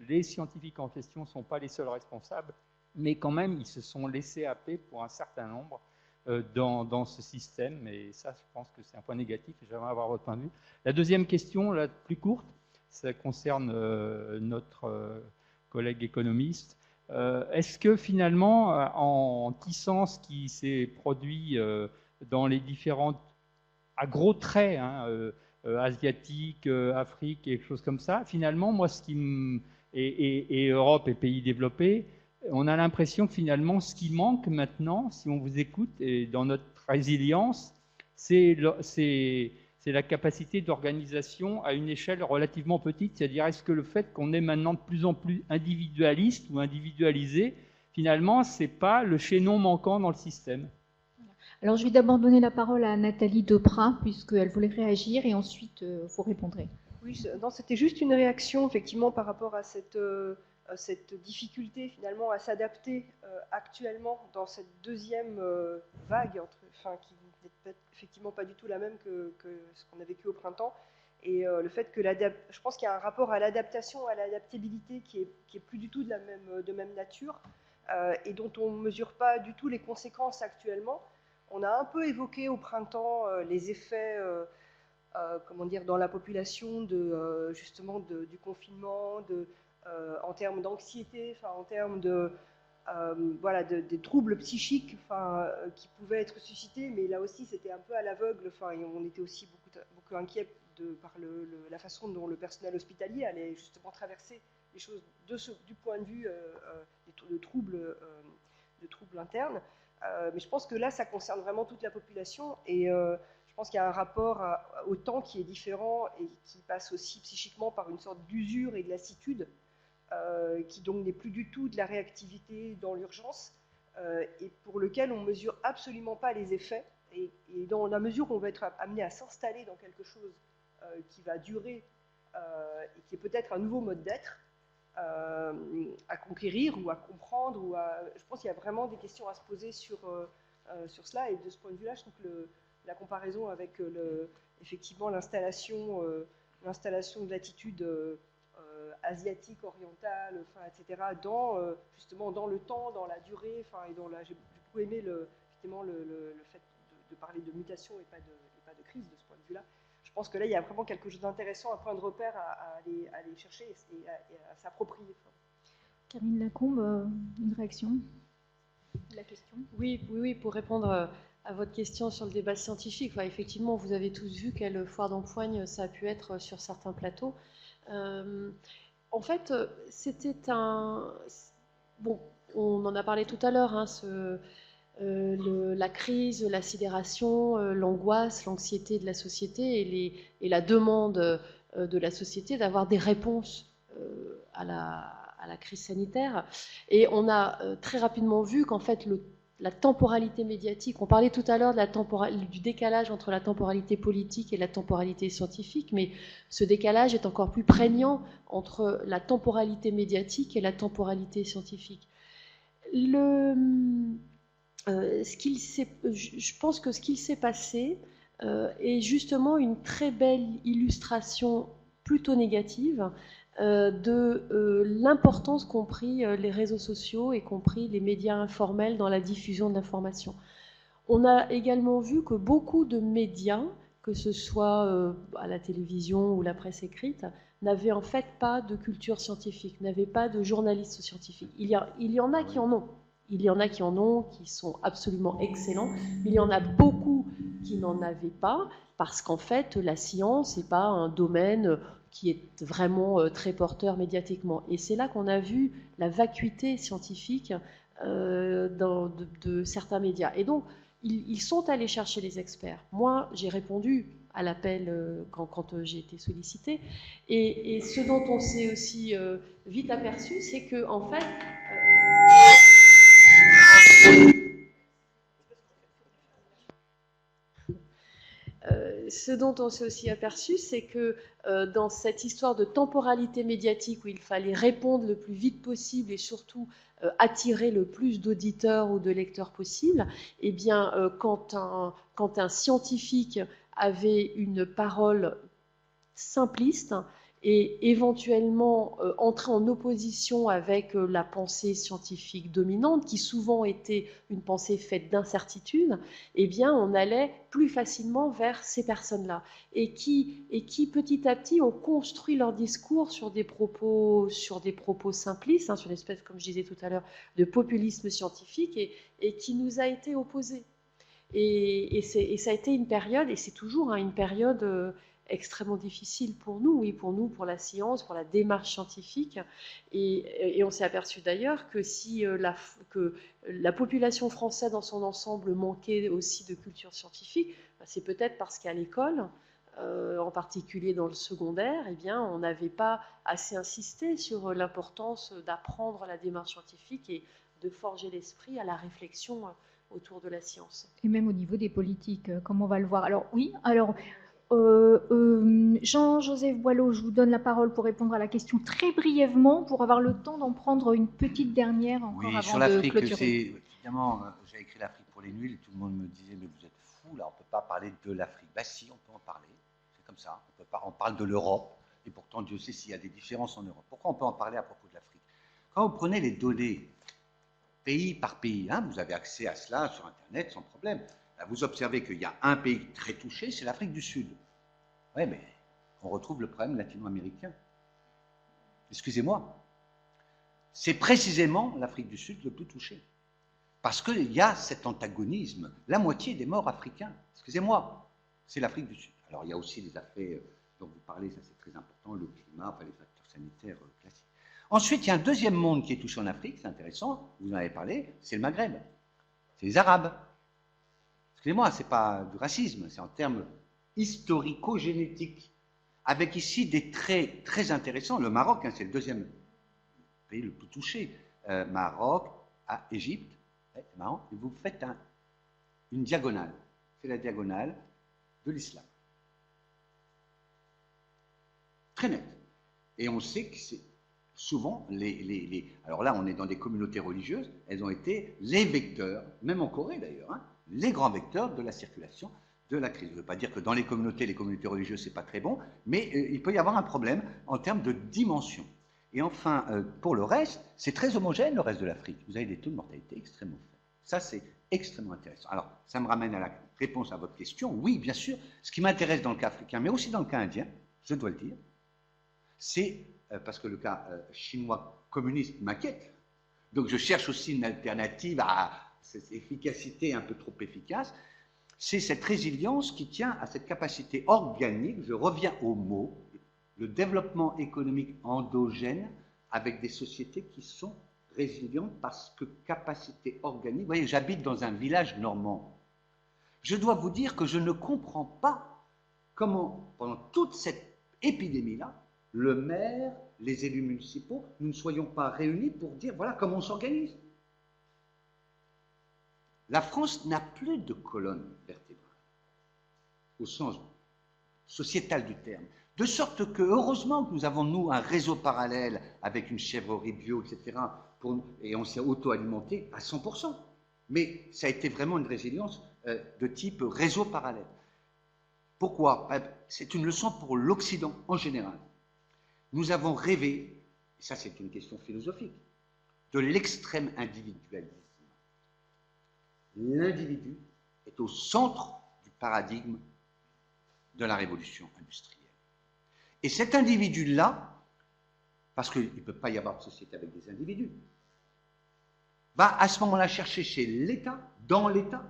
les scientifiques en question ne sont pas les seuls responsables, mais quand même, ils se sont laissés happer pour un certain nombre dans ce système, et ça, je pense que c'est un point négatif, et j'aimerais avoir votre point de vue. La deuxième question, la plus courte, ça concerne notre collègue économiste. Est-ce que finalement, en tissant ce qui s'est produit dans les différentes, à gros traits, asiatiques, Afrique et choses comme ça, finalement, moi, ce qui et Europe et pays développés, on a l'impression que finalement, ce qui manque maintenant, si on vous écoute, et dans notre résilience, c'est la capacité d'organisation à une échelle relativement petite. C'est-à-dire, est-ce que le fait qu'on est maintenant de plus en plus individualiste ou individualisé, finalement, ce n'est pas le chaînon manquant dans le système? Alors, je vais d'abord donner la parole à Nathalie Deprat, puisqu'elle voulait réagir, et ensuite, vous répondrez. Oui, non, c'était juste une réaction, effectivement, par rapport à cette difficulté, finalement, à s'adapter actuellement dans cette deuxième vague, qui n'est effectivement pas du tout la même que ce qu'on a vécu au printemps. Et le fait que je pense qu'il y a un rapport à l'adaptation, à l'adaptabilité qui est plus du tout de même nature, et dont on ne mesure pas du tout les conséquences actuellement. On a un peu évoqué au printemps les effets, comment dire, dans la population justement du confinement, en termes d'anxiété, en termes voilà, des troubles psychiques qui pouvaient être suscités, mais là aussi c'était un peu à l'aveugle. Et on était aussi beaucoup inquiets par la façon dont le personnel hospitalier allait justement traverser les choses du point de vue de troubles internes. Mais je pense que là, ça concerne vraiment toute la population, et je pense qu'il y a un rapport au temps qui est différent et qui passe aussi psychiquement par une sorte d'usure et de lassitude, qui donc n'est plus du tout de la réactivité dans l'urgence, et pour lequel on ne mesure absolument pas les effets, et dans la mesure où on va être amené à s'installer dans quelque chose qui va durer, et qui est peut-être un nouveau mode d'être, à conquérir ou à comprendre, je pense qu'il y a vraiment des questions à se poser sur cela, et de ce point de vue-là, je trouve que la comparaison avec effectivement l'installation de l'attitude asiatique, orientale, etc., justement dans le temps, dans la durée, et j'ai beaucoup aimé effectivement le fait de parler de mutation et pas de crise de ce point de vue-là. Je pense que là, il y a vraiment quelque chose d'intéressant, un point de repère à aller chercher et à s'approprier. Karine Lacombe, une réaction à la question? Oui, pour répondre à votre question sur le débat scientifique, effectivement, vous avez tous vu quelle foire d'empoigne ça a pu être sur certains plateaux. En fait, c'était bon, on en a parlé tout à l'heure, hein, la crise, la sidération, l'angoisse, l'anxiété de la société et la demande de la société d'avoir des réponses à la crise sanitaire. Et on a très rapidement vu qu'en fait, la temporalité médiatique, on parlait tout à l'heure du décalage entre la temporalité politique et la temporalité scientifique, mais ce décalage est encore plus prégnant entre la temporalité médiatique et la temporalité scientifique. Je pense que ce qu'il s'est passé est justement une très belle illustration plutôt négative de l'importance qu'ont pris les réseaux sociaux et qu'ont pris les médias informels dans la diffusion de l'information. On a également vu que beaucoup de médias, que ce soit à la télévision ou la presse écrite, n'avaient en fait pas de culture scientifique, n'avaient pas de journalistes scientifiques. Il y en a qui en ont. Il y en a qui en ont, qui sont absolument excellents, mais il y en a beaucoup qui n'en avaient pas, parce qu'en fait, la science n'est pas un domaine qui est vraiment très porteur médiatiquement. Et c'est là qu'on a vu la vacuité scientifique de certains médias. Et donc, ils sont allés chercher les experts. Moi, j'ai répondu à l'appel quand j'ai été sollicitée. Et ce dont on s'est aussi vite aperçu, c'est que, en fait... ce dont on s'est aussi aperçu, c'est que dans cette histoire de temporalité médiatique où il fallait répondre le plus vite possible et surtout attirer le plus d'auditeurs ou de lecteurs possible, eh bien, quand un scientifique avait une parole simpliste et éventuellement entrer en opposition avec la pensée scientifique dominante, qui souvent était une pensée faite d'incertitude, eh bien, on allait plus facilement vers ces personnes-là, et qui petit à petit ont construit leur discours sur des propos simplistes, hein, sur une espèce, comme je disais tout à l'heure, de populisme scientifique, et qui nous a été opposé. Et ça a été une période, et c'est toujours une période extrêmement difficile pour nous, pour la science, pour la démarche scientifique. Et on s'est aperçu d'ailleurs que si que la population française dans son ensemble manquait aussi de culture scientifique, c'est peut-être parce qu'à l'école, en particulier dans le secondaire, eh bien, on n'avait pas assez insisté sur l'importance d'apprendre la démarche scientifique et de forger l'esprit à la réflexion autour de la science. Et même au niveau des politiques, comme on va le voir. Alors oui, Jean-Joseph Boileau, je vous donne la parole pour répondre à la question très brièvement, pour avoir le temps d'en prendre une petite dernière encore avant sur de clôturer. Évidemment, j'ai écrit l'Afrique pour les nuls, et tout le monde me disait, mais vous êtes fous, là, on ne peut pas parler de l'Afrique. Ben si, on peut en parler, c'est comme ça, on parle de l'Europe, et pourtant Dieu sait s'il y a des différences en Europe. Pourquoi on peut en parler à propos de l'Afrique? Quand vous prenez les données, pays par pays, hein, vous avez accès à cela sur Internet sans problème, vous observez qu'il y a un pays très touché, c'est l'Afrique du Sud. Oui, mais on retrouve le problème latino-américain. Excusez-moi. C'est précisément l'Afrique du Sud le plus touché. Parce qu'il y a cet antagonisme. La moitié des morts africains, excusez-moi, c'est l'Afrique du Sud. Alors, il y a aussi les affaires dont vous parlez, ça c'est très important, le climat, enfin, les facteurs sanitaires classiques. Ensuite, il y a un deuxième monde qui est touché en Afrique, c'est intéressant, vous en avez parlé, c'est le Maghreb. C'est les Arabes. Excusez-moi, ce n'est pas du racisme, c'est en termes historico-génétiques, avec ici des traits très intéressants. Le Maroc, hein, c'est le deuxième pays le plus touché. Maroc, Égypte, c'est marrant, et vous faites une diagonale. C'est la diagonale de l'islam. Très net. Et on sait que c'est souvent alors là, on est dans des communautés religieuses, elles ont été les vecteurs, même en Corée d'ailleurs, hein, les grands vecteurs de la circulation de la crise. Je ne veux pas dire que dans les communautés religieuses, ce n'est pas très bon, mais il peut y avoir un problème en termes de dimension. Et enfin, pour le reste, c'est très homogène, le reste de l'Afrique. Vous avez des taux de mortalité extrêmement faibles. Ça, c'est extrêmement intéressant. Alors, ça me ramène à la réponse à votre question. Oui, bien sûr, ce qui m'intéresse dans le cas africain, mais aussi dans le cas indien, je dois le dire, c'est, parce que le cas chinois communiste m'inquiète, donc je cherche aussi une alternative à cette efficacité un peu trop efficace, c'est cette résilience qui tient à cette capacité organique, je reviens au mot, le développement économique endogène avec des sociétés qui sont résilientes parce que capacité organique. Vous voyez, j'habite dans un village normand. Je dois vous dire que je ne comprends pas comment, pendant toute cette épidémie-là, le maire, les élus municipaux, nous ne soyons pas réunis pour dire voilà comment on s'organise. La France n'a plus de colonne vertébrale, au sens sociétal du terme. De sorte que, heureusement que nous avons, nous, un réseau parallèle avec une chèvrerie bio, etc., et on s'est auto-alimenté à 100%. Mais ça a été vraiment une résilience de type réseau parallèle. Pourquoi? C'est une leçon pour l'Occident en général. Nous avons rêvé, et ça c'est une question philosophique, de l'extrême individualisme. L'individu est au centre du paradigme de la révolution industrielle. Et cet individu-là, parce qu'il ne peut pas y avoir de société avec des individus, va à ce moment-là chercher chez l'État, dans l'État,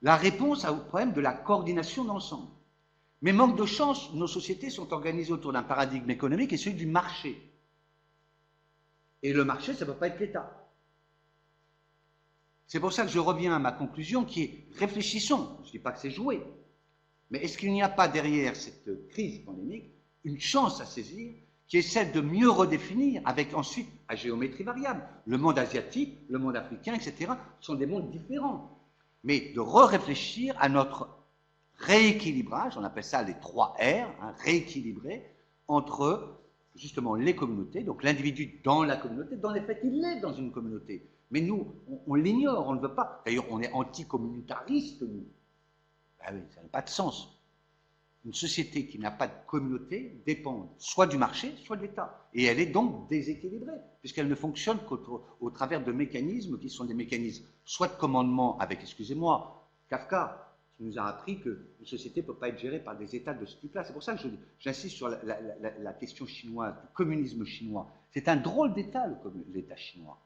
la réponse au problème de la coordination d'ensemble. Mais manque de chance, nos sociétés sont organisées autour d'un paradigme économique et celui du marché. Et le marché, ça ne peut pas être l'État. C'est pour ça que je reviens à ma conclusion qui est réfléchissons, je ne dis pas que c'est joué, mais est-ce qu'il n'y a pas derrière cette crise pandémique une chance à saisir qui est celle de mieux redéfinir avec ensuite à géométrie variable. Le monde asiatique, le monde africain, etc. sont des mondes différents. Mais de réfléchir à notre rééquilibrage, on appelle ça les 3 R, hein, rééquilibrer entre justement les communautés, donc l'individu dans la communauté, dans les faits il est dans une communauté. Mais nous, on l'ignore, on ne veut pas. D'ailleurs, on est anticommunautariste, nous. Ben oui, ça n'a pas de sens. Une société qui n'a pas de communauté dépend soit du marché, soit de l'État. Et elle est donc déséquilibrée, puisqu'elle ne fonctionne qu'au travers de mécanismes qui sont des mécanismes soit de commandement avec, excusez-moi, Kafka, qui nous a appris qu'une société ne peut pas être gérée par des États de ce type-là. C'est pour ça que j'insiste sur la question chinoise, du communisme chinois. C'est un drôle d'État, l'État chinois.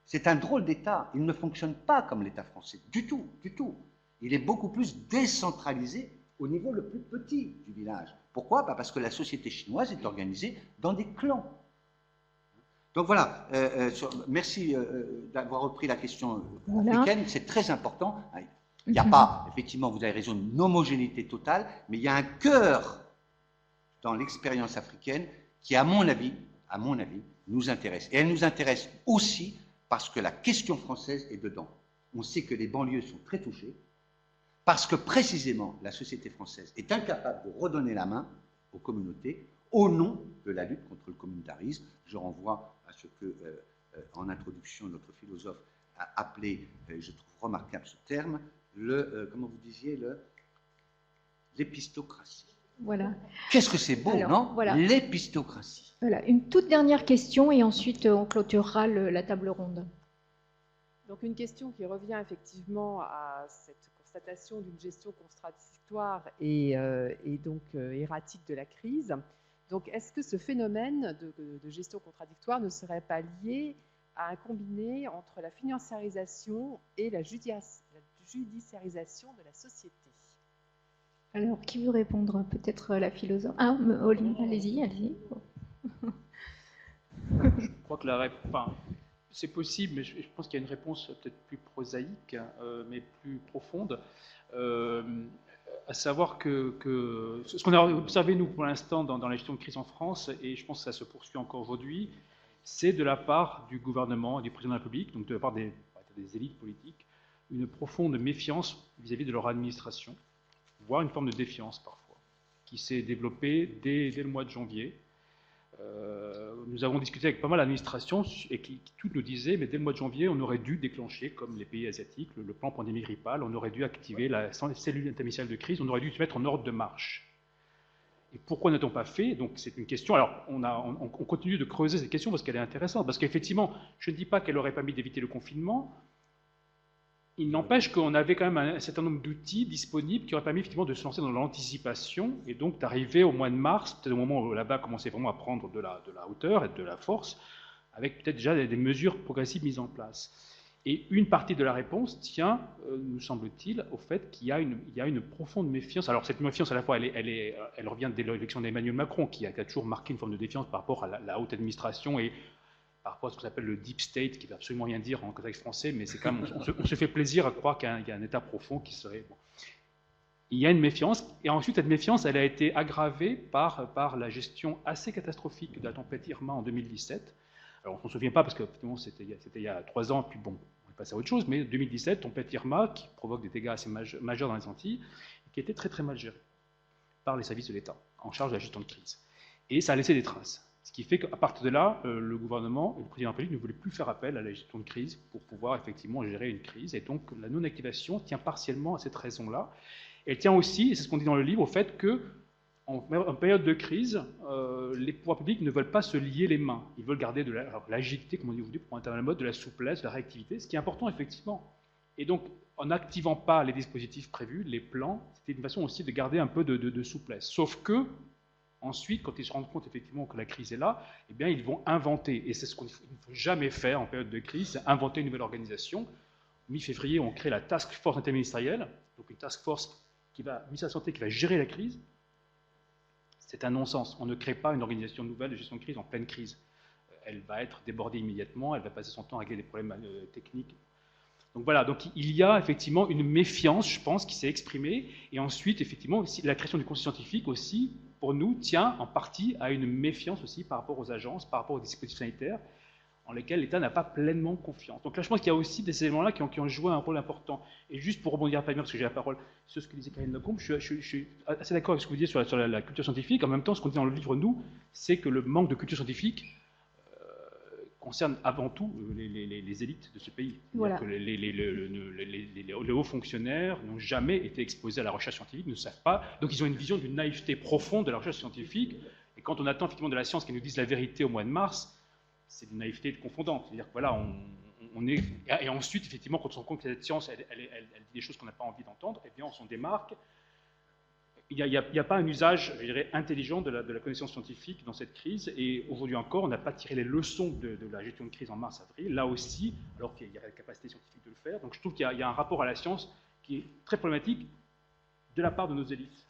C'est un drôle d'État. Il ne fonctionne pas comme l'État français, du tout, du tout. Il est beaucoup plus décentralisé au niveau le plus petit du village. Pourquoi? Parce que la société chinoise est organisée dans des clans. Donc voilà, merci d'avoir repris la question africaine, c'est très important. Il n'y a pas, effectivement, vous avez raison, une homogénéité totale, mais il y a un cœur dans l'expérience africaine qui, à mon avis, nous intéresse. Et elle nous intéresse aussi parce que la question française est dedans. On sait que les banlieues sont très touchées, parce que précisément la société française est incapable de redonner la main aux communautés au nom de la lutte contre le communautarisme. Je renvoie à ce que, en introduction, notre philosophe a appelé, je trouve remarquable ce terme, comment vous disiez, l'épistocratie. Voilà. Qu'est-ce que c'est beau, non? Voilà. L'épistocratie. Voilà, une toute dernière question et ensuite on clôturera la table ronde. Donc une question qui revient effectivement à cette constatation d'une gestion contradictoire et donc erratique de la crise. Donc est-ce que ce phénomène de gestion contradictoire ne serait pas lié à un combiné entre la financiarisation et la judiciarisation de la société? Alors, qui veut répondre? Peut-être la philosophe. Ah, Olivier, allez-y. Je crois que c'est possible, mais je pense qu'il y a une réponse peut-être plus prosaïque, mais plus profonde, à savoir que ce qu'on a observé, nous, pour l'instant, dans la gestion de crise en France, et je pense que ça se poursuit encore aujourd'hui, c'est de la part du gouvernement et du président de la République, donc de la part des élites politiques, une profonde méfiance vis-à-vis de leur administration, voire une forme de défiance parfois, qui s'est développée dès le mois de janvier. Nous avons discuté avec pas mal d'administrations et qui toutes nous disaient, mais dès le mois de janvier, on aurait dû déclencher, comme les pays asiatiques, le plan pandémie grippale, on aurait dû activer la cellule interministérielle de crise, on aurait dû se mettre en ordre de marche. Et pourquoi n'a-t-on pas fait? Donc c'est une question. Alors on continue de creuser cette question parce qu'elle est intéressante. Parce qu'effectivement, je ne dis pas qu'elle n'aurait pas permis d'éviter le confinement. Il n'empêche qu'on avait quand même un certain nombre d'outils disponibles qui auraient permis effectivement de se lancer dans l'anticipation et donc d'arriver au mois de mars, peut-être au moment où là-bas commençait vraiment à prendre de la hauteur et de la force, avec peut-être déjà des mesures progressives mises en place. Et une partie de la réponse tient, nous semble-t-il, au fait qu'il y a une profonde méfiance. Alors cette méfiance, à la fois, elle revient de l'élection d'Emmanuel Macron, qui a toujours marqué une forme de défiance par rapport à la haute administration et par rapport à ce qu'on appelle le deep state, qui ne veut absolument rien dire en contexte français, mais c'est quand même, on se fait plaisir à croire qu'il y a un état profond qui serait... Bon. Il y a une méfiance, et ensuite cette méfiance, elle a été aggravée par la gestion assez catastrophique de la tempête Irma en 2017. Alors on ne s'en souvient pas parce que c'était il y a 3 ans, puis bon, on est passé à autre chose, mais 2017, tempête Irma, qui provoque des dégâts assez majeurs dans les Antilles, qui a été très très mal gérée par les services de l'État, en charge de la gestion de crise. Et ça a laissé des traces. Ce qui fait qu'à partir de là, le gouvernement et le président de la République ne voulaient plus faire appel à la gestion de crise pour pouvoir effectivement gérer une crise. Et donc la non-activation tient partiellement à cette raison-là. Elle tient aussi, et c'est ce qu'on dit dans le livre, au fait que en période de crise, les pouvoirs publics ne veulent pas se lier les mains. Ils veulent garder de l'agilité, comme on dit aujourd'hui, pour un terme à la mode, de la souplesse, de la réactivité, ce qui est important effectivement. Et donc, en n'activant pas les dispositifs prévus, les plans, c'était une façon aussi de garder un peu de souplesse. Sauf que, ensuite, quand ils se rendent compte effectivement que la crise est là, eh bien, ils vont inventer. Et c'est ce qu'il ne faut jamais faire en période de crise, c'est inventer une nouvelle organisation. Mi-février, on crée la Task Force interministérielle, donc une task force qui va, ministère de la Santé, qui va gérer la crise. C'est un non-sens. On ne crée pas une organisation nouvelle de gestion de crise en pleine crise. Elle va être débordée immédiatement, elle va passer son temps à régler des problèmes techniques. Donc voilà, donc il y a effectivement une méfiance, je pense, qui s'est exprimée. Et ensuite, effectivement, la création du conseil scientifique aussi, pour nous, tient en partie à une méfiance aussi par rapport aux agences, par rapport aux dispositifs sanitaires, en lesquels l'État n'a pas pleinement confiance. Donc là, je pense qu'il y a aussi des éléments-là qui ont joué un rôle important. Et juste pour rebondir rapidement, parce que j'ai la parole, sur ce que disait Karine Lecombe, je suis assez d'accord avec ce que vous disiez sur la culture scientifique. En même temps, ce qu'on dit dans le livre, nous, c'est que le manque de culture scientifique concerne avant tout les élites de ce pays. Voilà. Que les hauts fonctionnaires n'ont jamais été exposés à la recherche scientifique, ne savent pas. Donc ils ont une vision d'une naïveté profonde de la recherche scientifique. Et quand on attend effectivement de la science qui nous dise la vérité au mois de mars, c'est une naïveté confondante. C'est-à-dire que voilà, on est... Et ensuite, effectivement, quand on se rend compte que cette science, elle dit des choses qu'on n'a pas envie d'entendre, eh bien, on s'en démarque. Il n'y a pas un usage, je dirais, intelligent de la connaissance scientifique dans cette crise. Et aujourd'hui encore, on n'a pas tiré les leçons de la gestion de crise en mars-avril. Là aussi, alors qu'il y a la capacité scientifique de le faire. Donc je trouve qu'il y a un rapport à la science qui est très problématique de la part de nos élites.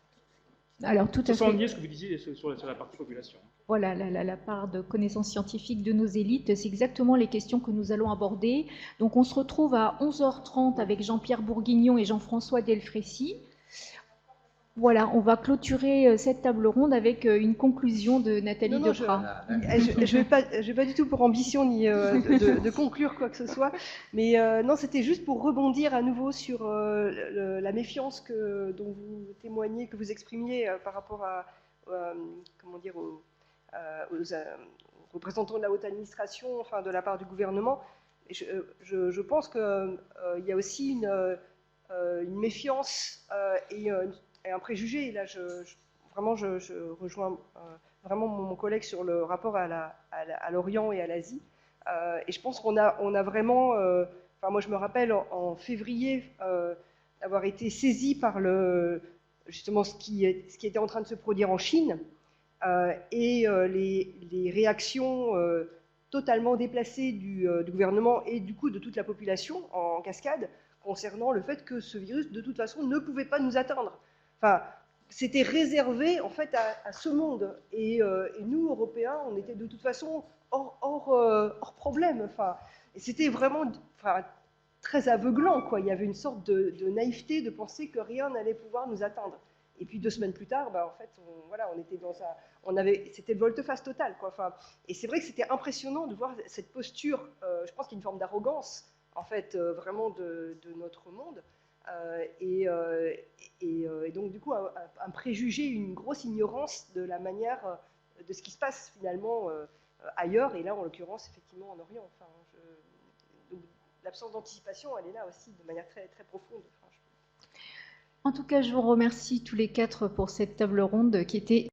Alors, tout à fait. Sans nier ce que vous disiez sur la partie population. Voilà, la part de connaissances scientifiques de nos élites, c'est exactement les questions que nous allons aborder. Donc on se retrouve à 11h30 avec Jean-Pierre Bourguignon et Jean-François Delfrécy. Voilà, on va clôturer cette table ronde avec une conclusion de Nathalie Deprat. Je vais pas du tout pour ambition ni de conclure quoi que ce soit, mais non, c'était juste pour rebondir à nouveau sur la méfiance dont vous témoignez, que vous exprimiez par rapport à comment dire, aux représentants de la haute administration, enfin de la part du gouvernement. Et je pense qu'il y a aussi une méfiance et un préjugé. Et là, vraiment, je rejoins vraiment mon collègue sur le rapport à l'Orient et à l'Asie. Et je pense qu'on a vraiment... Enfin, moi, je me rappelle en février avoir été saisi par justement ce qui était en train de se produire en Chine et les réactions totalement déplacées du gouvernement et du coup de toute la population en cascade concernant le fait que ce virus, de toute façon, ne pouvait pas nous atteindre. Enfin, c'était réservé en fait à ce monde. Et nous, Européens, on était de toute façon hors problème. Enfin, et c'était vraiment très aveuglant, quoi. Il y avait une sorte de naïveté de penser que rien n'allait pouvoir nous atteindre. Et puis 2 semaines plus tard, en fait, on était dans c'était le volte-face total, quoi. Enfin, et c'est vrai que c'était impressionnant de voir cette posture. Je pense qu'il y a une forme d'arrogance, en fait, vraiment de notre monde. Et donc, du coup, un préjugé, une grosse ignorance de la manière, de ce qui se passe finalement ailleurs, et là, en l'occurrence, effectivement, en Orient. Enfin, l'absence d'anticipation, elle est là aussi, de manière très, très profonde. En tout cas, je vous remercie tous les 4 pour cette table ronde qui était